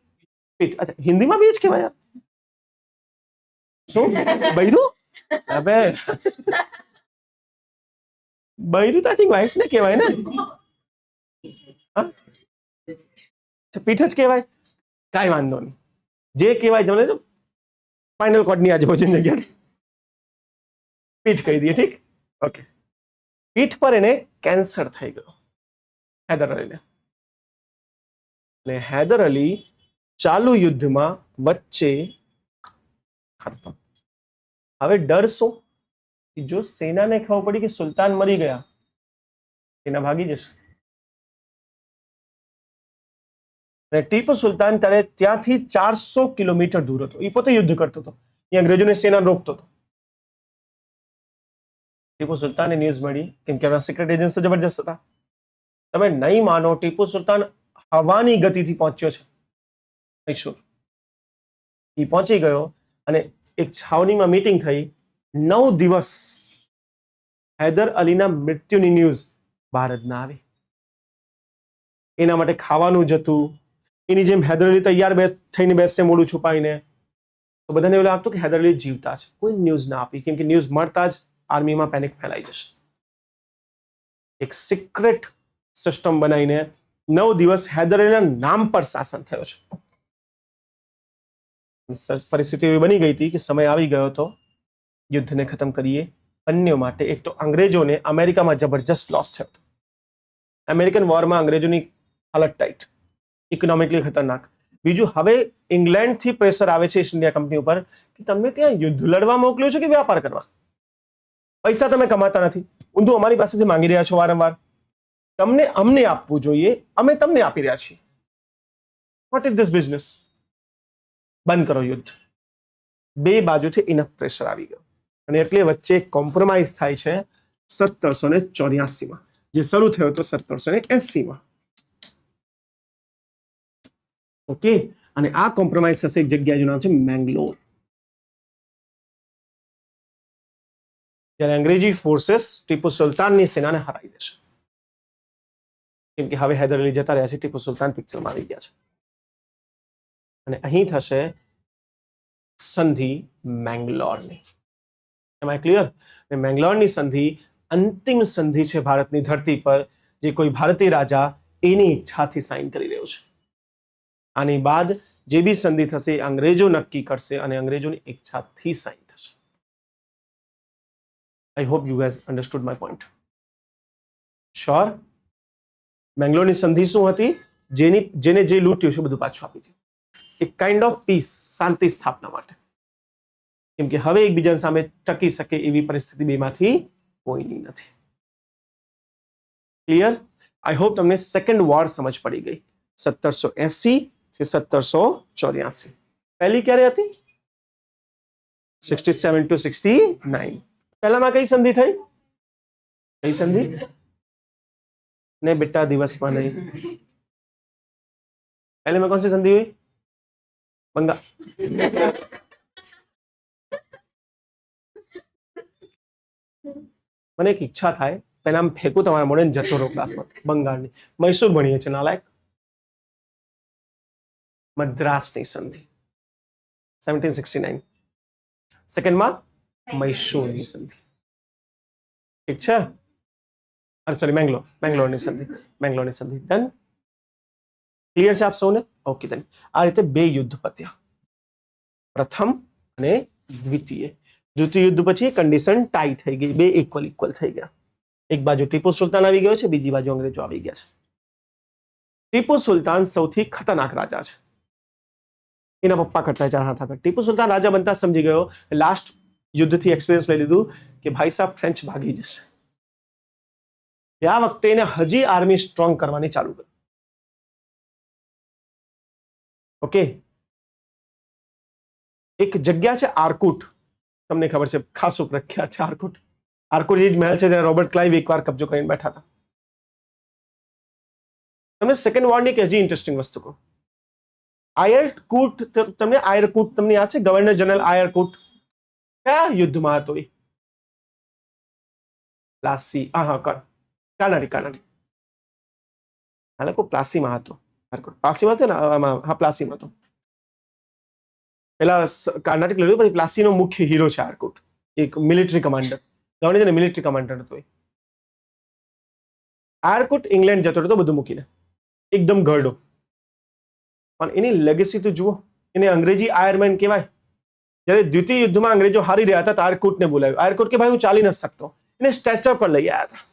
પીઠ. અચ્છા, હિન્દીમાં બી જ કહેવાય યાર. શું બૈરું? અબે બૈરું તો આઈ થિંક વાઇફ ને કહેવાય ને. પીઠ જ કહેવાય, કાંઈ વાંધો નહીં, જે કહેવાય જમને તો ફાઇનલ કોડની આજુબાજુની જગ્યાએ પીઠ કહી દઈએ. ઠીક, ઓકે. પીઠ પર એને કેન્સર થઈ ગયો હૈદર અલીને. એટલે હૈદર અલી ચાલુ યુદ્ધમાં વચ્ચે ખતમ. હવે ડર શું? જો સેનાને ખબર પડી કે સુલતાન મરી ગયા, સેના ભાગી જશે. અને ટીપુ સુલતાન ત્યારે ત્યાંથી 400 કિલોમીટર દૂર હતો. એ પોતે યુદ્ધ કરતો હતો, એ અંગ્રેજોની સેના રોકતો હતો. ટીપુ સુલતાનને ન્યૂઝ મળી, કેમ કે સિક્રેટ એજન્સી જબરજસ્ત હતા. તમે નહીં માનો, ટીપુ સુલતાન હવાની ગતિથી પહોંચ્યો છે મૈસૂર. એ પહોંચી ગયો અને એક છાવણીમાં મીટિંગ થઈ. 9 દિવસ હૈદર અલીના મૃત્યુની ન્યૂઝ બહાર જ ના આવી. એના માટે ખાવાનું જતું, એની જેમ હૈદર અલી તૈયાર થઈને બેસશે મોડું છુપાઈને, તો બધાને એવું લાગતું કે હૈદર અલી જીવતા છે. કોઈ ન્યૂઝ ના આપી, કેમ કે ન્યૂઝ મળતા જ આર્મીમાં પેનિક ફેલાઈ જશે. એક સિક્રેટ સિસ્ટમ બનાવીને 9 દિવસ હૈદર અલીના નામ પર શાસન થયો છે. પરિસ્થિતિ એવી બની ગઈ હતી કે સમય આવી ગયો હતો યુદ્ધને ખતમ કરીએ. બંને માટે, એક તો અંગ્રેજોને અમેરિકામાં જબરજસ્ત લોસ થયો હતો. અમેરિકન વોરમાં અંગ્રેજોની હાલત ટાઈટ, ઇકોનોમિકલી ખતરનાક. બીજું, હવે ઇંગ્લેન્ડથી પ્રેશર આવે છે ઈસ્ટ ઇન્ડિયા કંપની ઉપર કે તમે ત્યાં યુદ્ધ લડવા મોકલ્યો છો કે વ્યાપાર કરવા? પૈસા તમે કમાતા નથી, ઊંધું અમારી પાસેથી માંગી રહ્યા છો વારંવાર. તમને અમને આપવું જોઈએ, અમે તમને આપી રહ્યા છીએ. What is this business? બંધ કરો યુદ્ધ. બે બાજુથી ઇનફ પ્રેશર આવી ગયો અને એટલે વચ્ચે કોમ્પ્રોમાઇઝ થાય છે 1784માં, જે શરૂ થયો હતો 1780માં. ઓકે, અને આ કોમ્પ્રોમાઇઝ થશે એક જગ્યાનું નામ છે મેંગલોર. જ્યારે અંગ્રેજી ફોર્सेस ટીપુ સુલતાનની સેનાને હરાવી દેશે. કેમ કે હવે હૈદર અલી જતા રહ્યા છે, ટીપુ સુલતાન પિક્ચરમાં આવી ગયા છે. અને અહીં થશે સંધિ મેંગ્લોરની. એમ આઈ ક્લિયર? મેંગ્લોરની સંધિ અંતિમ સંધિ છે ભારતની ધરતી પર, જે કોઈ ભારતીય રાજા એની ઈચ્છાથી સાઇન કરી રહ્યો છે. આની બાદ જે બી સંધિ થશે એ અંગ્રેજો નક્કી કરશે અને અંગ્રેજોની ઈચ્છાથી સાઇન થશે. I hope you guys understood my point. Sure? મેંગ્લોરની સંધિ શું હતી? જેને જે લૂંટ્યું છે બધું પાછું આપી દીધું. એક કાઇન્ડ ઓફ પીસ, શાંતિ સ્થાપના માટે. કેમ કે હવે એકબીજા સામે ટકી શકે એવી પરિસ્થિતિ બેમાંથી કોઈની નથી. ક્લિયર? આઈ હોપ તમને સેકન્ડ વોર સમજ પડી ગઈ. 1780 થી 1784. પહેલી ક્યારે હતી? 67 to 69. પહેલામાં કઈ સંધિ થઈ? કઈ સંધિ? ને બેટા દિવસમાં નહીં. पहले में कौन सी संधि हुई? बंगाल. મને એક ઈચ્છા થાય પહેલા આમ ફેંકું તમારા મોડે જતો રહો ક્લાસમાં. બંગાળની મૈસૂર ભણીએ છીએ નાલાયક. મદ્રાસની સંધિ 1769. સેકન્ડમાં મૈસૂરની સંધિ. ઠીક છે? અરે સોરી, મેંગ્લોરની સંધિ. ડન? ક્લિયર છે આપ સૌને? ઓકે ધન. આ રીતે બે યુદ્ધ પત્યા, પ્રથમ અને દ્વિતીય. દ્વિતીય યુદ્ધ પછી કન્ડિશન ટાઈ થઈ ગઈ, બે ઇક્વલ થઈ ગયા. એક બાજુ ટીપુ સુલતાન આવી ગયો છે, બીજી બાજુ અંગ્રેજો આવી ગયા છે. ટીપુ સુલતાન સૌથી ખતરનાક રાજા છે. એના પપ્પા કરતા 4 હાથ આગળ. ટીપુ સુલતાન રાજા બનતા સમજી ગયો, લાસ્ટ યુદ્ધથી એક્સપિરિયન્સ લઈ લીધું કે ભાઈ સાહેબ ફ્રેન્ચ ભાગી જશે. આ વખતે એને હજી આર્મી સ્ટ્રોંગ કરવાની ચાલુ કરી. ઓકે, એક જગ્યા છે આર્કુટ, તમને ખબર છે, ખાસું પ્રખ્યાત છે આર્કુટ. આર્કુટ એ જ મહેલ છે જ્યાં રોબર્ટ ક્લાઇવ એકવાર કબજો કરીને બેઠા હતા. તમને સેકન્ડ વોરની એક હજી ઇન્ટરેસ્ટિંગ વસ્તુ કહું. આયરકુટ, તમને આયરકુટ તમને યાદ છે? ગવર્નર જનરલ આયરકુટ કયા યુદ્ધમાં હતો? પ્લાસી. કાનાડી. પ્લાસીમાં હતો. પ્લાસીમાં હતો ને? હા, પ્લાસીમાં હતો. પેલા કર્ણાટિક લડ્યું, પછી પ્લાસીનો મુખ્ય હીરો છે આર્કુટ, એક military commander. Governor military commander હતો. આર્કુટ ઇંગ્લેન્ડ જતો હતો બધું મૂકીને, એકદમ ઘરડો. પણ એની લેગેસી તો જુઓ. એને અંગ્રેજી આયરમેન કહેવાય. જ્યારે દ્વિતીય યુદ્ધમાં અંગ્રેજો હારી રહ્યા હતા તો આર્કુટને બોલાવ્યો. આર્કુટ કે ભાઈ હું ચાલી નથી શકતો. એને સ્ટ્રેચર પર લઈ આવ્યા હતા.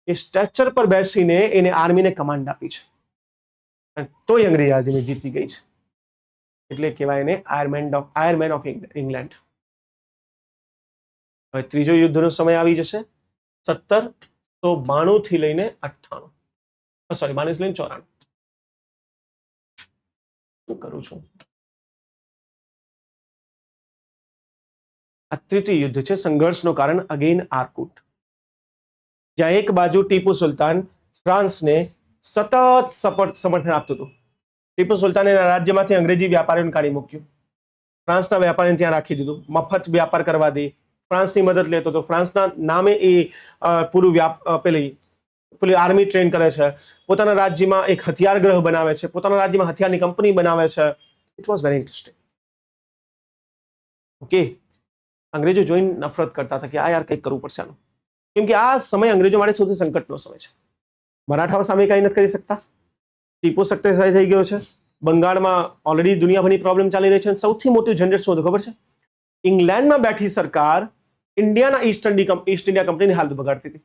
એ સ્ટ્રેચર પર બેસીને એને આર્મીને કમાન્ડ આપી છે, તોય અંગ્રેજ આર્મી જીતી ગઈ છે. એટલે કહેવાય એને આયરમેન ઓફ ઇંગ્લેન્ડ. હવે ત્રીજો યુદ્ધનો સમય આવી જશે 1792 થી લઈને 98. સોરી, 92 થી લઈને 94. શું કરું છું? આ તૃતીય યુદ્ધ છે. સંઘર્ષનું કારણ અગેન આર્કુટ, જ્યાં એક બાજુ ટીપુ સુલતાન ફ્રાન્સને સતત સમર્થન આપતું હતું. ટીપુ સુલતાને રાજ્યમાંથી અંગ્રેજી વ્યાપારીઓને કાઢી મૂક્યું, ફ્રાન્સના વેપારીને ત્યાં રાખી દીધું, મફત વ્યાપાર કરવા દે, ફ્રાન્સની મદદ લેતો હતો, ફ્રાન્સના નામે એ પૂરું પેલી આર્મી ટ્રેન કરે છે, પોતાના રાજ્યમાં એક હથિયાર ગ્રહ બનાવે છે, પોતાના રાજ્યમાં હથિયારની કંપની બનાવે છે. It was very interesting. Okay, અંગ્રેજો જોઈને નફરત કરતા હતા કે આ યાર કંઈક કરવું પડશે આનું, કેમ કે આ સમય અંગ્રેજો માટે સૌથી સંકટનો સમય છે. મરાઠાઓ સામે કંઈ નથી કરી શકતા, ટીપુ શક્તિશાળી થઈ ગયો છે, બંગાળમાં ઓલરેડી દુનિયાભરની પ્રોબ્લેમ ચાલી રહી છે. સૌથી મોટું ઝંઝટ શું હતું ખબર છે? ઇંગ્લેન્ડમાં બેઠી સરકાર ઇન્ડિયાના ઈસ્ટ ઇન્ડિયા કંપનીની હાલત બગાડતી હતી.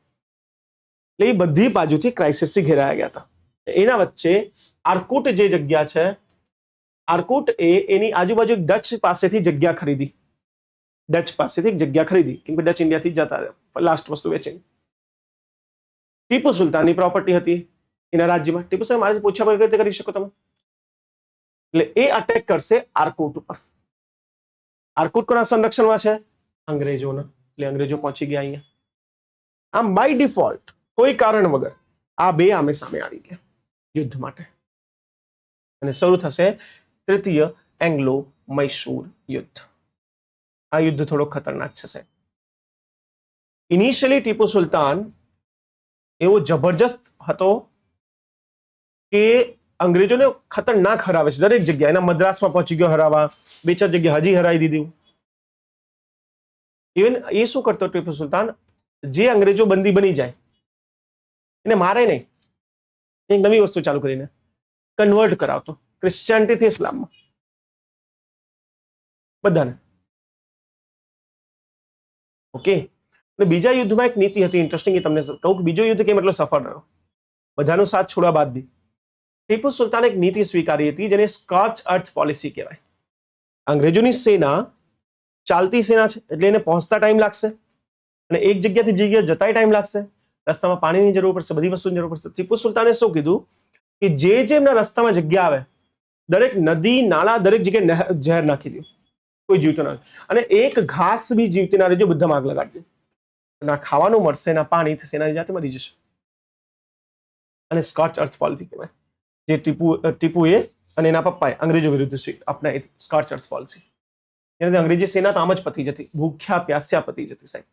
એટલે એ બધી બાજુથી ક્રાઇસિસથી ઘેરાયા ગયા હતા. એના વચ્ચે આર્કુટ જે જગ્યા છે, આર્કુટ એની આજુબાજુ ડચ પાસેથી જગ્યા ખરીદી. કેમ કે ડચ ઇન્ડિયાથી જતા લાસ્ટ વસ્તુ વેચીને. ટીપુ સુલતાનની પ્રોપર્ટી હતી એના રાજ્યમાં. ટીપુ સુલતાન મારે પૂછ્યા વગર કરી શકો તમે. એટલે એ અટેક કરશે આર્કુટ ઉપર. આર્કુટ કોના સંરક્ષણમાં છે? અંગ્રેજોના. એટલે અંગ્રેજો પહોંચી ગયા અહીંયા. આમ બાય ડિફોલ્ટ, કોઈ કારણ વગર આ બે આમે સામે આવી ગયા યુદ્ધ માટે. અને શરૂ થશે તૃતીય એંગ્લો મૈસૂર યુદ્ધ. આ યુદ્ધ થોડો ખતરનાક છે સાહેબ. ઇનિશિયલી ટીપુ સુલતાન એવો જબરજસ્ત હતો કે અંગ્રેજોને ખતરનાક હરાવે છે દરેક જગ્યાએ. એના મદ્રાસમાં પહોંચી ગયો હરાવા, 2-4 જગ્યાએ હજી હરાવી દીધું. ઇવન એ શું કરતો ટીપુ સુલતાન, જે અંગ્રેજો બંદી બની જાય એને મારે નહીં, એક નવી વસ્તુ ચાલુ કરીને કન્વર્ટ કરાવતો ક્રિશ્ચિયાનિટીથી ઇસ્લામમાં બધાને. ઓકે. અને બીજા યુદ્ધમાં એક નીતિ હતી ઇન્ટરેસ્ટિંગ, એ તમને કહું કે બીજો યુદ્ધ કેમ એટલો સફળ રહ્યો બધાનો સાથ છોડવા બાદ બી. ટીપુ સુલતાને એક નીતિ સ્વીકારી હતી જેને સ્કોચ અર્થ પોલિસી કહેવાય. અંગ્રેજોની સેના ચાલતી સેના છે એટલે એને પહોંચતા ટાઈમ લાગશે અને એક જગ્યાથી બીજી જગ્યાએ જતાય ટાઈમ લાગશે. રસ્તામાં પાણીની જરૂર પડશે, બધી વસ્તુની જરૂર પડશે. ટીપુ સુલતાને શું કીધું કે જે એમના રસ્તામાં જગ્યા આવે દરેક નદી નાળા દરેક જગ્યાએ ઝેર નાખી દો, કોઈ જીવતો ના. અને એક ઘાસ બી જીવતી ના રહેજો, બધા આગ લગાડજો. ના ખાવાનું મળશે ના પાણી, સેનાની જાતે મરી જશે. અને સ્કોચ અર્થ પોલિસી કહેવાય જે ટીપુએ અને એના પપ્પાએ અંગ્રેજો વિરુદ્ધ અપનાવી હતી. સ્કોચ અર્થ પોલિસી એનાથી અંગ્રેજી સેના તો આમ જ પતી જતી, ભૂખ્યા પ્યાસ્યા પતી જતી સાહેબ.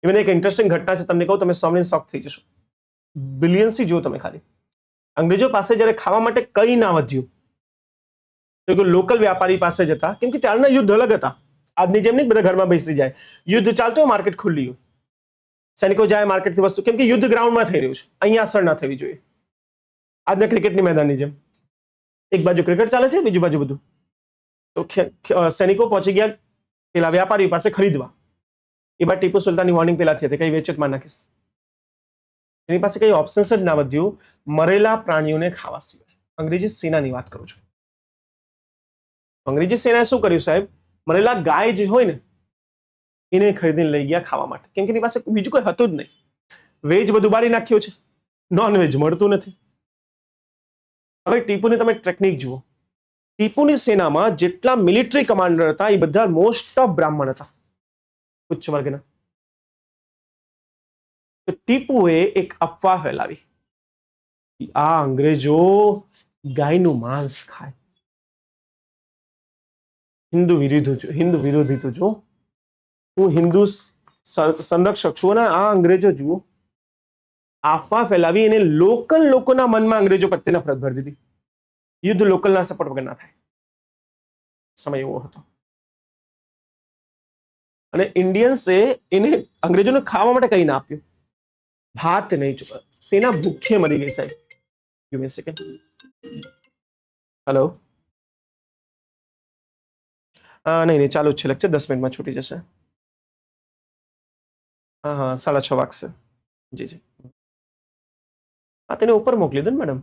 ઇવન એક ઇન્ટરેસ્ટિંગ ઘટના છે તમને કહું, તમે સાંભળીને શોક થઈ જશો. બિલિયન્સથી જો તમે ખાલી અંગ્રેજો પાસે જ્યારે ખાવા માટે કઈ ના વધ્યું તો લોકલ વ્યાપારી પાસે જતા, કેમ કે ત્યારના યુદ્ધ અલગ હતા. આજની જેમ નહીં બધા ઘરમાં બેસી જાય, યુદ્ધ ચાલતું માર્કેટ ખુલ્લી હોય, સૈનિકો જાય માર્કેટથી વસ્તુ, કેમ કે યુદ્ધ ગ્રાઉન્ડમાં થઈ રહ્યું છે, અહીંયા અસર ના થવી જોઈએ. આજના ક્રિકેટની મેદાનની જેમ એક બાજુ ક્રિકેટ ચાલે છે, બીજી બાજુ બધું. તો સૈનિકો પહોંચી ગયા પેલા વ્યાપારી પાસે ખરીદવા. એ બાદ ટીપુ સુલતાનની વોર્નિંગ પેલા થઈ હતી, કઈ વેચતમાં નાખીશ. એની પાસે કઈ ઓપ્શન્સ જ ના વધ્યું મરેલા પ્રાણીઓને ખાવા સિવાય. અંગ્રેજી સેનાની વાત કરું છું. અંગ્રેજી સેનાએ શું કર્યું સાહેબ, મરેલા ગાય જે હોય ને એને ખરીદીને લઈ ગયા ખાવા માટે, કેમ કે એની પાસે બીજું કોઈ હતું જ નહીં. વેજ બધું બાળી નાખ્યું છે, નોન વેજ મળતું નથી. હવે ટીપુની તમે ટેકનિક જુઓ. ટીપુની સેનામાં જેટલા મિલિટરી કમાન્ડર હતા એ બધા મોસ્ટ ઓફ બ્રાહ્મણ હતા, ઉચ્ચ વર્ગના. તો ટીપુએ એક અફવા ફેલાવી, આ અંગ્રેજો ગાયનું માંસ ખાય. હિન્દુ વિરોધી તો જો, હું હિન્દુ સંરક્ષક છું અને આ અંગ્રેજો જુઓ. અફવા ફેલાવી અને લોકલ લોકોના મનમાં અંગ્રેજો પ્રત્યે નફરત ભરી દીધી. યુદ્ધ લોકલના સપોર્ટ વગર ના થાય, સમય એવો હતો. અને ઇન્ડિયન્સે એને અંગ્રેજોને ખાવા માટે કઈ ના આપ્યું, ભાત નહીં. સેના ભૂખે મરી ગઈ સાહેબ. ગિવ મી અ સેકન્ડ. હેલો. નહીં ચાલુ જ છે લેક્ચર, 10 મિનિટમાં છૂટી જશે. હા 6:30 વાગશે. જી જી. હા તેને ઉપર મોકલી દો ને મેડમ.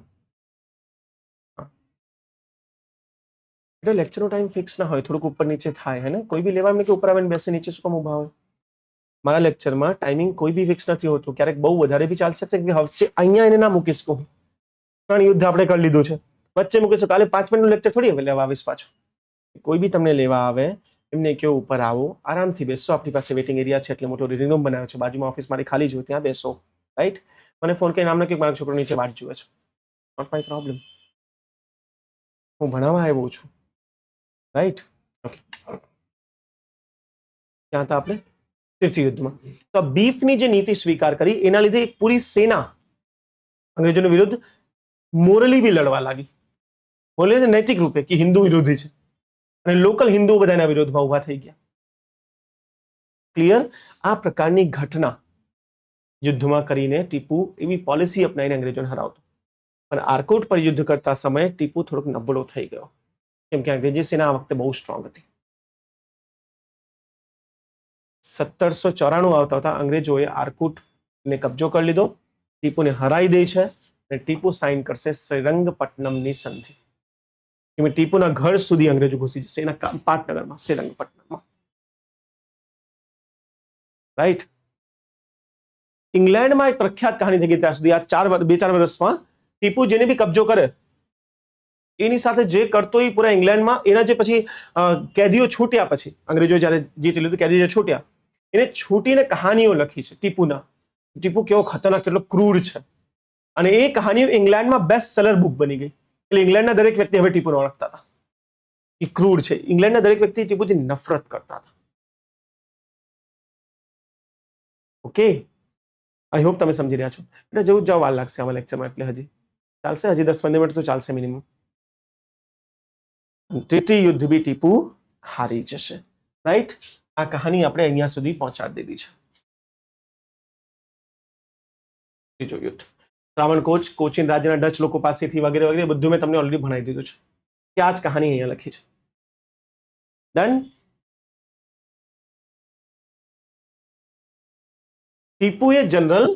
એટલે લેક્ચરનો ટાઈમ ફિક્સ ના હોય, થોડુંક ઉપર નીચે થાય હે ને. કોઈ બી લેવા કે ઉપર આવીને બેસે, નીચે શું કામ ઉભા હોય. મારા લેક્ચરમાં ટાઈમિંગ કોઈ બી ફિક્સ નથી હોતું. ક્યારેક બહુ વધારે બી ચાલશે કે હવે અહીંયા એને ના મૂકી શકું, કારણ યુદ્ધ આપણે કરી લીધું છે. વચ્ચે મૂકીશું, કાલે 5 મિનિટનું લેક્ચર થોડી હવે લેવા આવીશ પાછો. કોઈ બી તમને લેવા આવે એમને કેવું ઉપર આવો, આરામથી બેસો. આપણી પાસે વેટિંગ એરિયા છે, એટલે મોટો રીડિંગ રૂમ બનાવ્યો છે, બાજુમાં ઓફિસ મારી ખાલી જોઈ, ત્યાં બેસો. રાઈટ. મને ફોન કરીને નામ લખ્યું, મારો છોકરો નીચે વાટ જુએ છે, નોટ માય પ્રોબ્લેમ. હું ભણાવવા આવ્યો છું, રાઈટ. ઓકે. ક્યાં હતા આપણે? તીર્થ યુદ્ધમાં. તો બીફની જે નીતિ સ્વીકાર કરી એના લીધે એક પૂરી સેના અંગ્રેજોની વિરુદ્ધ મોરલી બી લડવા લાગી. બોલે છે નૈતિક રૂપે કે હિન્દુ વિરોધી છે, અને લોકલ હિન્દુ બધાના વિરોધમાં ઉભા થઈ ગયા. ક્લિયર? આ પ્રકારની ઘટના યુદ્ધમાં કરીને ટીપુ એવી પોલિસી અપનાવીને અંગ્રેજોને હરાવતો. પણ આરકોટ પર યુદ્ધ કરતા સમયે ટીપુ થોડોક નબળો થઈ ગયો, કેમ કે અંગ્રેજી સેના આ વખતે બહુ સ્ટ્રોંગ હતી. 1794 આવતા અંગ્રેજોએ આરકુટને કબજો કરી લીધો, ટીપુને હરાઈ દે છે અને ટીપુ સાઇન કરશે શ્રીરંગપટ્ટનમની સંધિ. ટીપુના ઘર સુધી અંગ્રેજો ઘૂસી જશે, એના પાટનગરમાં, શ્રીરંગપટ્ટનમમાં. રાઈટ. ઇંગ્લેન્ડમાં એક પ્રખ્યાત કહાની થઈ ગઈ ત્યાં સુધી. આ 2-4 વર્ષમાં ટીપુ જેને બી કબજો કરે એની સાથે જે કરતો એ પૂરા ઇંગ્લેન્ડમાં, એના જે પછી કેદીઓ છૂટ્યા, પછી અંગ્રેજો જયારે જીતી લીધું, કેદીઓ છૂટ્યા, એને છૂટીને કહાનીઓ લખી છે ટીપુના. ટીપુ કેવો ખતરનાક, કેટલો ક્રૂર છે. અને એ કહાનીઓ ઇંગ્લેન્ડમાં બેસ્ટ સેલર બુક બની ગઈ. એટલે ઇંગ્લેન્ડના દરેક વ્યક્તિ હવે ટીપુને ઓળખતા હતા, એ ક્રૂર છે. ઇંગ્લેન્ડના દરેક વ્યક્તિ ટીપુથી નફરત કરતા હતા. ઓકે, આઈ હોપ તમે સમજી રહ્યા છો. એટલે જવું જવા વાર લાગશે આવા લેક્ચરમાં, એટલે હજી ચાલશે, હજી 10-15 મિનિટ તો ચાલશે મિનિમમ. ત્રીજી યુદ્ધ બી ટીપુ હારી જશે. રાઈટ, આ કહાની આપણે અહીંયા સુધી પહોંચાડી દીધી છે. ત્રીજો યુદ્ધ ત્રાવણકોર, કોચીન રાજ્યના ડચ લોકો પાસેથી વગેરે વગેરે બધું મેં તમને ઓલરેડી ભણાવી દીધું છે. ત્યાં જ કહાની અહીંયા લખી છે. ડન. ટીપુએ જનરલ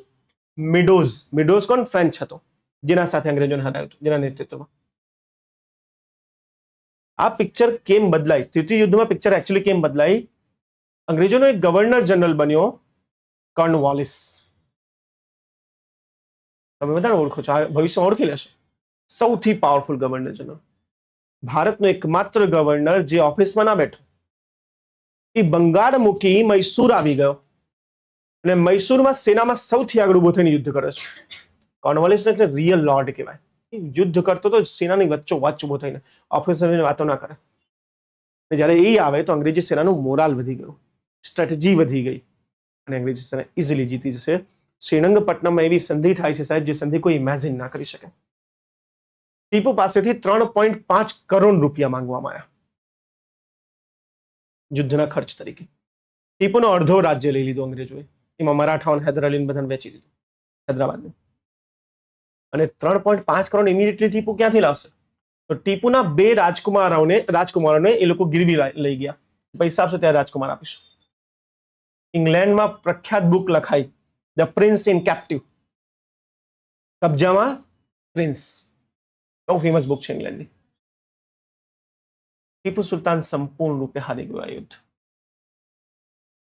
મિડોઝ કોણ? ફ્રેન્ચ હતો, જેના સાથે અંગ્રેજોને હરાવ્યું હતું, જેના નેતૃત્વમાં. આ પિક્ચર કેમ બદલાઈ? ત્રીજી યુદ્ધમાં પિક્ચર એકચ્યુઅલી કેમ બદલાઈ? અંગ્રેજોનો એક ગવર્નર જનરલ બન્યો કોર્નવાલિસ. તમે બધાને ઓળખો છો, આ ભવિષ્યમાં ઓળખી લેશો. સૌથી પાવરફુલ ગવર્નર જનરલ, ભારતનો એકમાત્ર ગવર્નર જે ઓફિસમાં ના બેઠો. એ બંગાળ મૂકી મૈસૂર આવી ગયો અને મૈસૂરમાં સેનામાં સૌથી આગળ ઉભો થઈને યુદ્ધ કરે છે. કોર્નવાલિસને એટલે રિયલ લોર્ડ કહેવાય. યુદ્ધ કરતો તો સેનાની વચ્ચો વચ્ચ ઉભો થઈને, ઓફિસરની વાતો ના કરે. જ્યારે એ આવે તો અંગ્રેજી સેનાનું મોરાલ વધી ગયું, સ્ટ્રેટેજી વધી ગઈ અને અંગ્રેજી સેના ઇઝીલી જીતી જશે. શ્રીરંગપટ્ટનમમાં એવી સંધિ થાય છે સાહેબ, જે સંધિ કોઈ ઇમેજિન ના કરી શકે. ટીપુ પાસેથી 3.5 કરોડ રૂપિયા માંગવામાં આવ્યા યુદ્ધના ખર્ચ તરીકે. ટીપુનો અડધો રાજ્ય લઈ લીધું અંગ્રેજોએ, એમાં મરાઠાઓને, હૈદર અલીને બધાને વેચી દીધું, હૈદરાબાદને. અને 3.5 કરોડ ઇમિડિયેટલી ટીપુ ક્યાંથી લાવશે? તો ટીપુના 2 રાજકુમારોને એ લોકો ગીરવી લઈ ગયા. પૈસા આપશો ત્યારે રાજકુમાર આપીશું. ઇંગ્લેન્ડમાં પ્રખ્યાત બુક લખાઈ, ધ પ્રિન્સ ઇન કેપ્ટિવ, કબજામાં પ્રિન્સ. બહુ ફેમસ બુક છે ઇંગ્લેન્ડની. ટીપુ સુલતાન સંપૂર્ણ રૂપે હારી ગયો આ યુદ્ધ,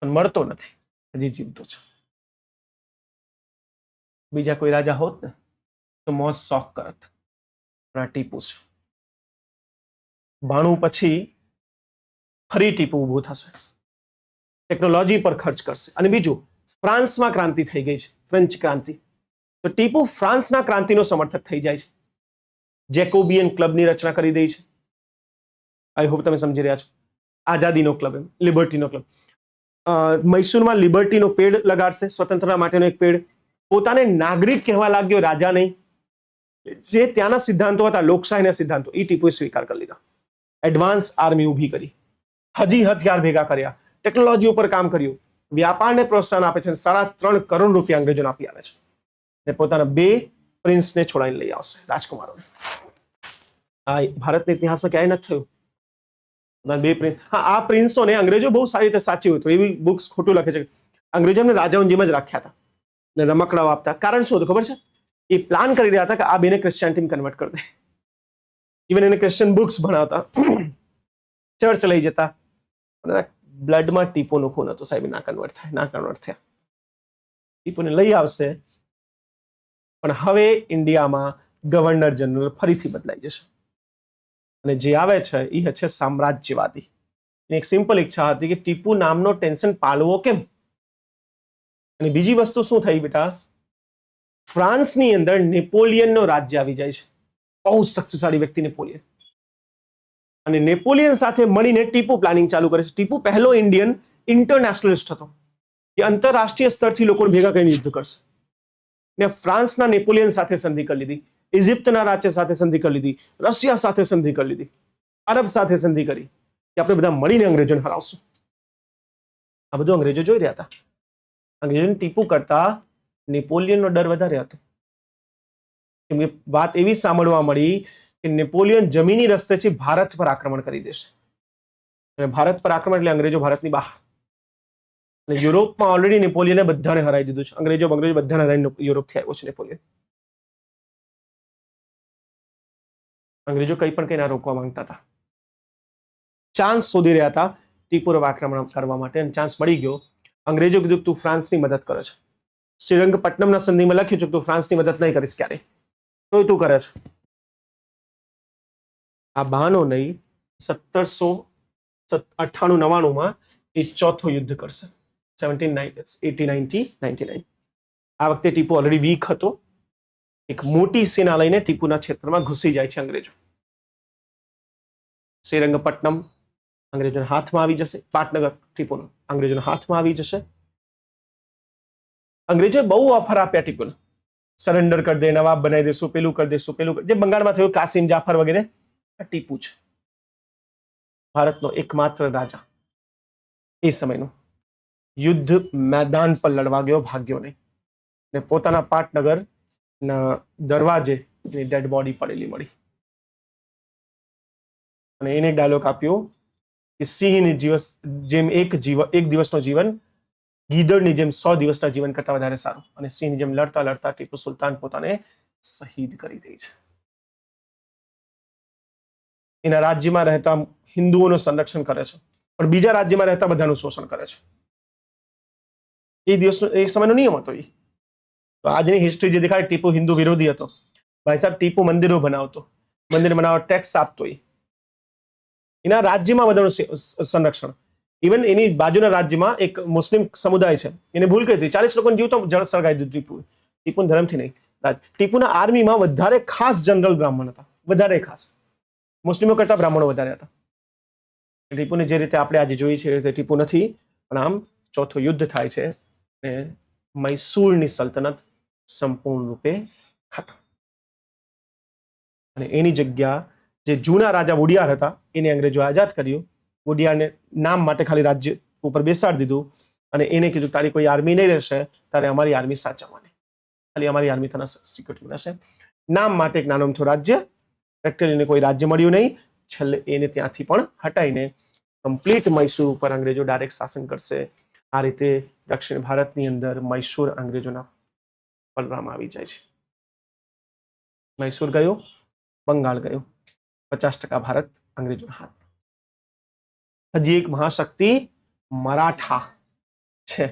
પણ મળતો નથી, હજી જીવતો છે. બીજા કોઈ રાજા હોત ને તો મોજ શોખ કરત, પણ આ ટીપુ છે. 92 પછી ફરી ટીપુ ઊભું થશે, ટેકનોલોજી પર ખર્ચ કરશે. અને બીજું, ફ્રાન્સમાં ક્રાંતિ થઈ ગઈ છે, ફ્રેન્ચ ક્રાંતિ. તો ટીપુ ફ્રાન્સના ક્રાંતિનો સમર્થક થઈ જાય છે, જેકોબિયન ક્લબની રચના કરી દે છે. આઈ હોપ તમે સમજી રહ્યા છો. આઝાદીનો ક્લબ, એમ લિબર્ટીનો ક્લબ. મૈસૂરમાં લિબર્ટીનો પેડ લગાડશે, સ્વતંત્રતા માટેનો એક પેડ. પોતાને નાગરિક કહેવા લાગ્યો, રાજા નહીં. જે ત્યાંના સિદ્ધાંતો હતા, લોકશાહીના સિદ્ધાંતો, એ ટીપુએ સ્વીકાર કરી લીધા. એડવાન્સ આર્મી ઊભી કરી, હજી હથિયાર ભેગા કર્યા, ટેકનોલોજી ઉપર કામ કર્યું, વ્યાપારને પ્રોત્સાહન આપે છે. 3.5 કરોડ રૂપિયા અંગ્રેજોને આપી આવે છે અને પોતાના 2 પ્રિન્સને છોડાઈને લઈ આવશે, રાજકુમારોને. આ ભારતના ઇતિહાસમાં ક્યાંય નથી થયું. 2 પ્રિન્સ. હા, આ પ્રિન્સોને અંગ્રેજો બહુ સારી રીતે સાચવ્યું હતું. એવી બુક્સ ખોટું લખે છે. અંગ્રેજોને રાજાઓની જેમ જ રાખ્યા હતા ને રમકડાઓ આપતા. કારણ શું હતું ખબર છે? એ પ્લાન કરી રહ્યા હતા કે આ બેને ક્રિશ્ચિયાનિટીમાં કન્વર્ટ કરી દે. ઇવન એને ક્રિશ્ચિયન બુક્સ ભણાવતા, ચર્ચ લઈ જતા. બ્લડમાં ટીપુનું ખૂન હતું સાહેબ, ના કન્વર્ટ થયા. ટીપુને લઈ આવશે, પણ હવે ઇન્ડિયામાં ગવર્નર જનરલ ફરીથી બદલાઈ જશે અને જે આવે છે એ છે સામ્રાજ્યવાદી. એક સિમ્પલ ઈચ્છા હતી કે ટીપુ નામનો ટેન્શન પાળવો કેમ. અને બીજી વસ્તુ શું થઈ બેટા? ફ્રાન્સની અંદર નેપોલિયનનો રાજ્ય આવી જાય છે, બહુ શક્તિશાળી વ્યક્તિ નેપોલિયન. અને નેપોલિયન સાથે મળીને ટીપુ પ્લાનિંગ ચાલુ કરે છે. ટીપુ પહેલો ઇન્ડિયન ઇન્ટરનેશનલિસ્ટ હતો, જે આંતરરાષ્ટ્રીય સ્તરથી લોકોને ભેગા કરીને યુદ્ધ કરશે. ને ફ્રાન્સના નેપોલિયન સાથે સંધિ કરી લીધી, ઇજિપ્તના રાજ્ય સાથે સંધિ કરી લીધી, રશિયા સાથે સંધિ કરી લીધી, અરબ સાથે સંધિ કરી કે આપણે બધા મળીને અંગ્રેજોને હરાવશું. આ બધું અંગ્રેજો જોઈ રહ્યા હતા. અંગ્રેજોને ટીપુ કરતા નેપોલિયનનો ડર વધારે હતો. કેમ કે વાત એવી સાંભળવા મળી કે નેપોલિયન જમીની રસ્તેથી ભારત પર આક્રમણ કરી દેશે. અને ભારત પર આક્રમણ એટલે અંગ્રેજો ભારતની બહાર. અને યુરોપમાં ઓલરેડી નેપોલિયને બધાને હરાવી દીધું છે. અંગ્રેજો બધાને હરાવીને યુરોપથી આવ્યો છે નેપોલિયન. અંગ્રેજો કંઈ પણ કંઈ ના રોકવા માંગતા હતા. ચાન્સ શોધી રહ્યા હતા ટીપુ પર આક્રમણ કરવા માટે, અને ચાન્સ મળી ગયો. અંગ્રેજો કીધું તું ફ્રાન્સની મદદ કરે છે. શ્રીરંગપટ્ટનમના સંધિમાં લખ્યું છે તું ફ્રાન્સની મદદ નહીં કરીશ ક્યારે, તો તું કરે છે. આ બહાનો નહીં, 1798-99 એ ચોથો યુદ્ધ કરશે. 1780-99. આ વખતે ટીપુ ઓલરેડી વીક હતો. એક મોટી સેના લઈને ટીપુના ક્ષેત્રમાં ઘૂસી જાય છે અંગ્રેજો. શ્રીરંગપટ્ટનમ અંગ્રેજોના હાથમાં આવી જશે. પાટનગર ટીપુનો અંગ્રેજોના હાથમાં આવી જશે. અંગ્રેજોએ બહુ ઓફર આપ્યા ટીપુને સરેન્ડર કરી દે, નવાબ બનાવી દેશું, પેલું કરી દેશું, પેલું જે બંગાળમાં થયું કાસિમ જાફર વગેરે, ટીપુ છે ભારતનો એકમાત્ર રાજા એ સમયનો યુદ્ધ મેદાન પર લડવા ગયો, ભાગ્યો નહીં ને પોતાના પાટનગર દરવાજે એની ડેડ બોડી પડેલી મળી અને એને ડાયલોગ આપ્યો કે સિંહની જેમ એક દિવસનો જીવન ગીદડની જેમ 100 દિવસના જીવન કરતા વધારે સારું, અને સિંહની જેમ લડતા લડતા ટીપુ સુલતાન પોતાને શહીદ કરી દે છે. એના રાજ્યમાં રહેતા હિન્દુઓનું સંરક્ષણ કરે છે, પણ બીજા રાજ્યમાં રહેતા બધાનું શોષણ કરે છે. એ સમયનો નિયમ હતો. તો આજની હિસ્ટ્રી જે દેખાય, ટીપુ હિન્દુ વિરોધી હતો. ભાઈ સાહેબ, ટીપુ મંદિરો બનાવતો, મંદિર બનાવવા ટેક્સ આપતો, એના રાજ્યમાં બધાનું સંરક્ષણ. ઇવન એની બાજુના રાજ્યમાં એક મુસ્લિમ સમુદાય છે, એને ભૂલ કરી હતી, 40 લોકોને જીવતો જળ સળગાવી દીધું ટીપુએ. ટીપુના ધર્મથી નહીં. ટીપુના આર્મીમાં વધારે ખાસ જનરલ બ્રાહ્મણ હતા, વધારે ખાસ, મુસ્લિમો કરતા બ્રાહ્મણો વધારે હતા. ટીપુને જે રીતે આપણે આજે જોઈએ છીએ એ રીતે ટીપુ નથી, પણ આમ ચોથું યુદ્ધ થાય છે અને મૈસૂરની સલ્તનત સંપૂર્ણ રૂપે ખતમ. અને એની જગ્યા જે જૂના રાજા વુડિયાર હતા એને અંગ્રેજો આઝાદ કર્યું. વુડિયારને નામ માટે ખાલી રાજ્ય ઉપર બેસાડી દીધું અને એને કીધું તારી કોઈ આર્મી નહીં રહેશે, તારે અમારી આર્મી સાચવવાની, ખાલી અમારી આર્મી તને સિક્યુરિટી રહેશે. નામ માટે એક નાનું અમથું રાજ્ય, પ્રેક્ટિકલી કોઈ રાજ્ય મળ્યું નહીં. છેલ્લે એને ત્યાંથી પણ હટાઈને કમ્પ્લીટ મૈસૂર ઉપર અંગ્રેજો ડાયરેક્ટ શાસન કરશે. આ રીતે દક્ષિણ ભારતની અંદર મૈસૂર અંગ્રેજોના પલરામાં આવી જાય છે. મૈસૂર ગયો, બંગાળ ગયો, 50% ભારત અંગ્રેજોના હાથ. હજી એક મહાશક્તિ મરાઠા છે.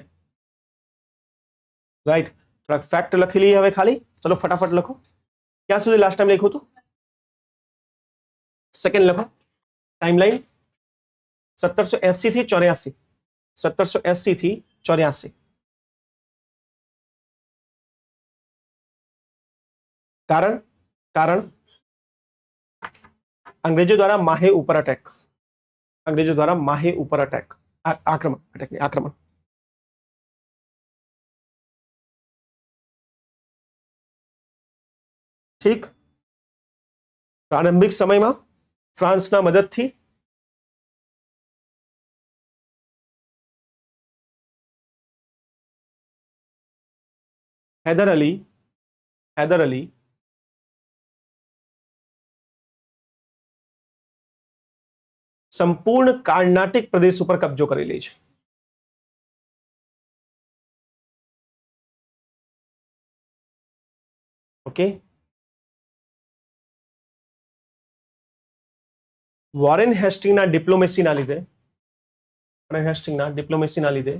રાઈટ, થોડાક ફેક્ટ લખી લઈએ હવે ખાલી. ચલો ફટાફટ લખો. ક્યાં સુધી લાસ્ટ ટાઈમ લખ્યું હતું? સેકન્ડ લખો. ટાઈમલાઈન 1780 થી 84. 1780 થી 84. કારણ અંગ્રેજો દ્વારા માહે ઉપર અટેક. અંગ્રેજો દ્વારા માહે ઉપર અટેક, આક્રમણ. ઠીક. પ્રારંભિક સમયમાં ફ્રાન્સના મદદથી હૈદર અલી સંપૂર્ણ કર્ણાટિક પ્રદેશ ઉપર કબજો કરી લે છે. ઓકે. વોરેન હેસ્ટિંગના ડિપ્લોમેસીના લીધે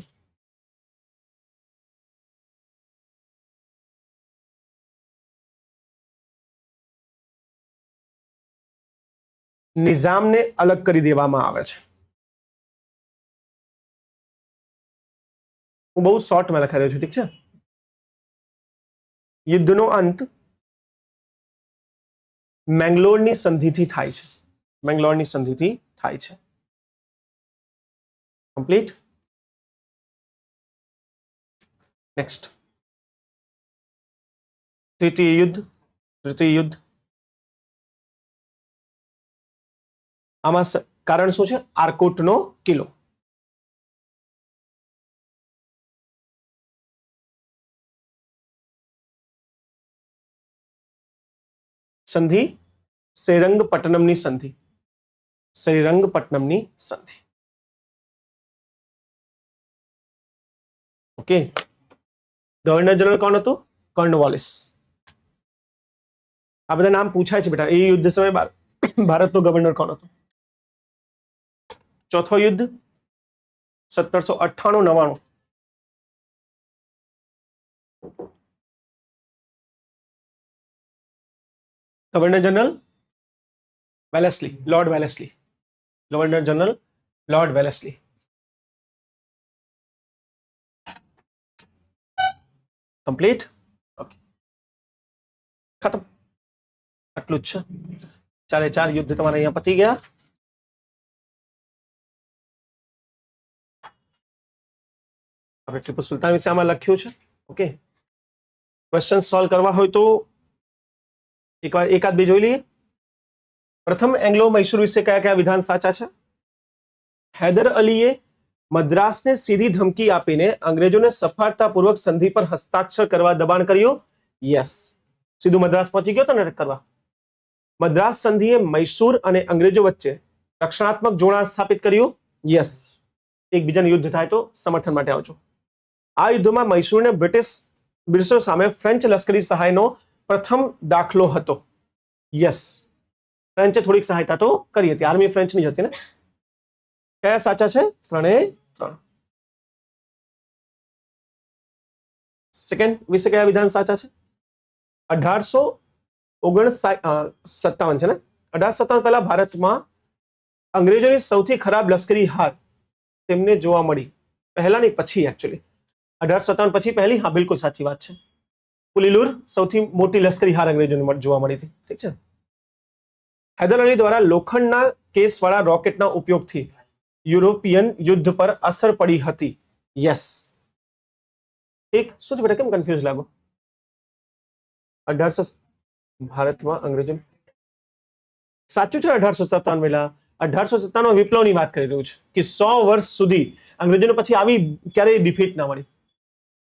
નિઝામને અલગ કરી દેવામાં આવે છે. હું બહુ શોર્ટમાં લખાઈ રહ્યો છું, ઠીક છે. યુદ્ધનો અંત મેંગ્લોરની સંધિથી થાય છે. કમ્પ્લીટ. નેક્સ્ટ, તૃતીય યુદ્ધ. આમાં કારણ શું છે? આર્કોટનો કિલ્લો. સંધિ શ્રીરંગપટ્ટનમની સંધિ. ઓકે. ગવર્નર જનરલ કોણ હતું? કોર્નવાલિસ. આ બધા નામ પૂછાય છે બેટા. એ યુદ્ધ સમયે ભારતનો ગવર્નર કોણ હતો? ચોથો યુદ્ધ 1798-99. Governor general Wellesley, lord Wellesley. Governor general lord Wellesley. Complete. Okay, ખતમ. આટલું જ છે. 4 યુદ્ધ તમારે અહીંયા પતી ગયા. આપણે ટીપુ સુલતાન વિશે આમાં લખ્યું છે. ઓકે, क्वेश्चन सॉल्व करवा हो तो एक बार एकाद बे जोई लीए। प्रथम एंग्लो मैसूर विषे क्या क्या विधान साचा है? हैदर अलीए मद्रासने सीधी धमकी आपीने अंग्रेजोने सफलतापूर्वक संधि पर हस्ताक्षर करवा दबाण कर्यो। यस, सीधू मद्रास पहुंची गयो तो ने करवा। मद्रास संधिए मैसूर અને અંગ્રેજો વચ્ચે રક્ષણાત્મક જોડાણ સ્થાપિત કર્યું। યસ, એકબીજાનું યુદ્ધ થાય તો સમર્થન માટે આવજો। આ યુદ્ધમાં મૈસૂરને બ્રિટિશો સામે ફ્રેન્ચ લશ્કરી સહાયનો પ્રથમ દાખલો હતો। યસ, ફ્રેન્ચે થોડીક સહાયતા તો કરી હતી, આર્મી ફ્રેન્ચની જ હતી ને। કયા સાચા છે? ત્રણે ત્રણ। સેકન્ડ વિશે કયા વિધાન સાચા છે? 1857 છે ને? 1857 પહેલા ભારતમાં અંગ્રેજોની સૌથી ખરાબ લશ્કરી હાર તેમને જોવા મળી। પહેલા નહીં, પછી एक्चुअली 1857 પછી પહેલી, હા બિલકુલ સાચી વાત છે। પુલીલુર સૌથી મોટી લશ્કરી હાર અંગ્રેજોને જોવા મળી હતી। ઠીક છે। हैदर अली द्वारा लोखंडना केस वाला रॉकेटना उपयोगथी यूरोपियन युद्ध पर असर पड़ी हती। यस, ठीक। શું બેટા કેમ કન્ફ્યુઝ લાગો? 1800 ભારતમાં અંગ્રેજો સાચું છે। 1857 વેલા 1857 વિપ્લવની વાત કરી રહ્યું છે કે 100 વર્ષ સુધી અંગ્રેજોને પછી આવી ક્યારેય ડિફીટ ના મળી।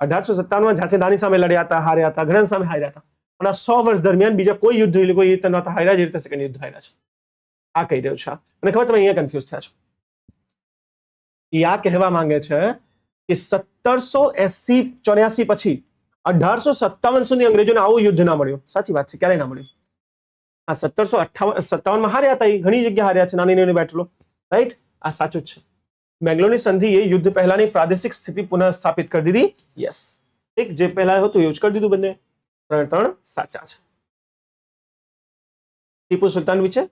1857 ઝાંસીની સામે લડ્યા હતા, હાર્યા હતા, ઘણા સામે હાર્યા હતા, પણ આ 100 વર્ષ દરમિયાન બીજા કોઈ યુદ્ધ કોઈ રીતે નહોતા હાર્યા જે રીતે સેકન્ડ યુદ્ધ હાર્યા છે। આ કહી રહ્યું છે। મને ખબર તમે અહીંયા કન્ફ્યુઝ થયા છો। એ આ કહેવા માંગે છે કે 1780-84 પછી 1857 સુધી અંગ્રેજોને આવું યુદ્ધ ના મળ્યું। સાચી વાત છે, ક્યારેય ના મળ્યું। આ 1757 માં હાર્યા હતા, એ ઘણી જગ્યા હાર્યા છે, નાની નાની બેટલો, રાઈટ। આ સાચું છે। મેંગ્લોરની સંધિએ યુદ્ધ પહેલાની પ્રાદેશિક સ્થિતિ પુનઃ સ્થાપિત કરી દીધી। યસ, એક જે પહેલા હતું એવું જ કરી દીધું બંને। ત્રણ ત્રણ સાચા છે। ટીપુ સુલતાન વિશે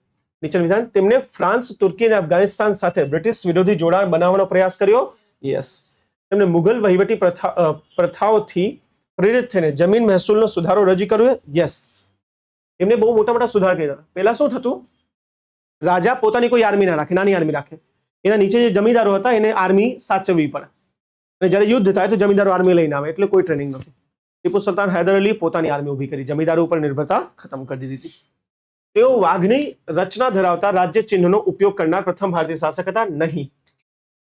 નીચેનું વિધાન, તેમને ફ્રાન્સ, તુર્કી અને અફઘાનિસ્તાન સાથે બ્રિટિશ વિરોધી જોડાણ બનાવવાનો પ્રયાસ કર્યો। યસ, તેમને મુગલ વહીવટી પ્રથાઓથી પ્રેરિત થઈને જમીન મહેસૂલનો સુધારો રજૂ કર્યો। યસ, એમને બહુ મોટા મોટા સુધાર કર્યા। પહેલા શું થતું, રાજા પોતાની કોઈ આર્મી ના રાખે, નાની આર્મી રાખે, એના નીચે જે જમીનદારો હતા એને આર્મી સાચવવી પડે, અને જ્યારે યુદ્ધ થાય તો જમીનદારો આર્મી લઈને આવે, એટલે કોઈ ટ્રેનિંગ નહોતી। ટીપુ સુલતાન હૈદર અલી પોતાની આર્મી ઊભી કરી, જમીનદારો ઉપર નિર્ભરતા ખતમ કરી દીધી હતી। તેઓ વાઘની રચના ધરાવતા રાજ્ય ચિહ્નનો ઉપયોગ કરનાર પ્રથમ ભારતીય શાસક હતા નહીં।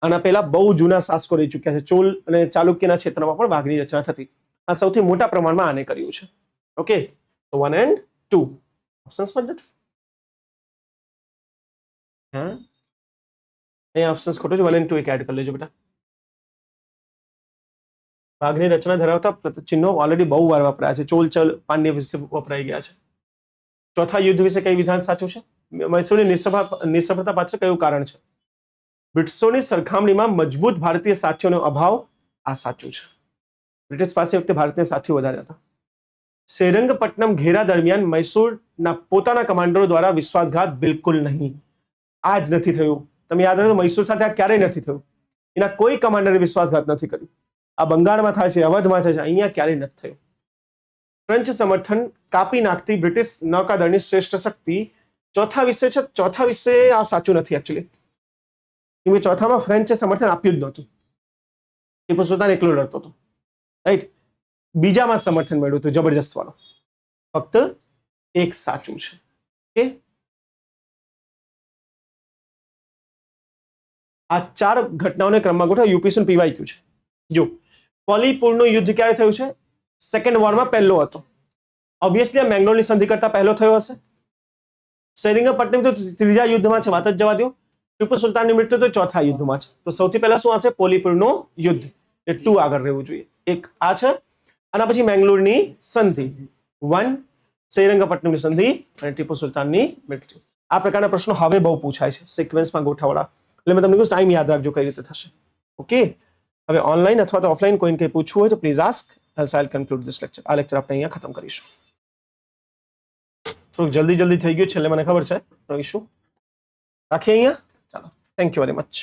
આના પહેલા બહુ જૂના શાસકો રહી ચૂક્યા છે। ચોલ અને ચાલુક્યના ક્ષેત્રમાં પણ વાઘની રચના થતી। આ સૌથી મોટા પ્રમાણમાં આને કર્યું છે। ઓકે, તો 1 and 2 ઓપ્શન્સ માં જ હા, અહીંયા ઓપ્શન્સ ખોટો છે। 1 and 2 એક એડ કરી લેજો બેટા। વાઘની રચના ધરાવતા ચિહ્નો ઓલરેડી બહુ વાર વપરાયા છે। ચોલ ચલ પાંડ્ય વિશે વપરાઈ ગયા છે। ચોથા યુદ્ધ વિશે કઈ વિધાન સાચું છે? મૈસૂરની નિસફળતા પાછળ કયું કારણ છે? બ્રિટિશોની સરખામણીમાં મજબૂત ભારતીય સાથીઓનો અભાવ। આ સાચું છે। બ્રિટિશ પાસે વખતે ભારતીય સાથીઓ વધારે હતા। સેરંગપટ્ટનમ ઘેરા દરમિયાન મૈસૂરના પોતાના કમાન્ડરો દ્વારા વિશ્વાસઘાત બિલકુલ નહીં। આ જ નથી થયું। તમે યાદ રાખો, મૈસૂર સાથે આ ક્યારેય નથી થયું। એના કોઈ કમાન્ડરે વિશ્વાસઘાત નથી કર્યું। આ બંગાળમાં થાય છે, અવધમાં થાય છે, અહીંયા ક્યારેય નથી થયું। ફ્રેન્ચ સમર્થન કાપી નાખતી બ્રિટિશ નૌકાદળની શ્રેષ્ઠ શક્તિ। ચોથા વિશે છે, ચોથા વિશે આ સાચું નથી एक्चुअली, કેમ કે ચોથામાં ફ્રેન્ચે સમર્થન આપ્યું જ નહોતું। ટીપુ સુલતાન એકલો લડતો હતો, રાઈટ। બીજામાં સમર્થન મળ્યું હતું જબરજસ્ત વાળો। ફક્ત એક સાચું છે। ઓકે, આ ચાર ઘટનાઓને ક્રમમાં ગોઠવો। યુપીએસસી પીવાયક્યુ છે। જો પોલીપુરનું યુદ્ધ ક્યારે થયું છે? સેકન્ડ વોરમાં પહેલો હતો। ઓબ્વિયસલી આ મેંગ્લોરની સંધિ કરતા પહેલો થયો હશે। સેરિંગપટ્ટનમ તો ત્રીજા યુદ્ધમાં છે, વાત જ જવા દો। ટીપુ સુલતાનની મૃત્યુ તો ચોથા યુદ્ધમાં છે। તો સૌથી પહેલા શું હશે? પોલીપુરનું યુદ્ધ, એ 2 આગળ રહેવું જોઈએ। એક આ છે, આના પછી મેંગ્લોરની સંધિ 1, સેરિંગપટ્ટનમની સંધિ અને ટીપુ સુલતાનની મૃત્યુ। આ પ્રકારના પ્રશ્નો હવે બહુ પૂછાય છે સિક્વન્સમાં ગોઠવડા। એટલે મેં તમને કહ્યું ટાઈમ યાદ રાખજો કઈ રીતે થશે। ઓકે, હવે ઓનલાઈન અથવા તો ઓફલાઈન કોઈને કંઈ પૂછવું હોય તો please ask, else I'll conclude this lecture. આ લેક્ચર આપણે અહીંયા ખતમ કરીશું। થોડુંક જલ્દી થઈ ગયું છે એટલે મને ખબર છે, નો ઇશ્યુ। રાખીએ અહીંયા, ચાલો, થેન્ક યુ વેરી મચ।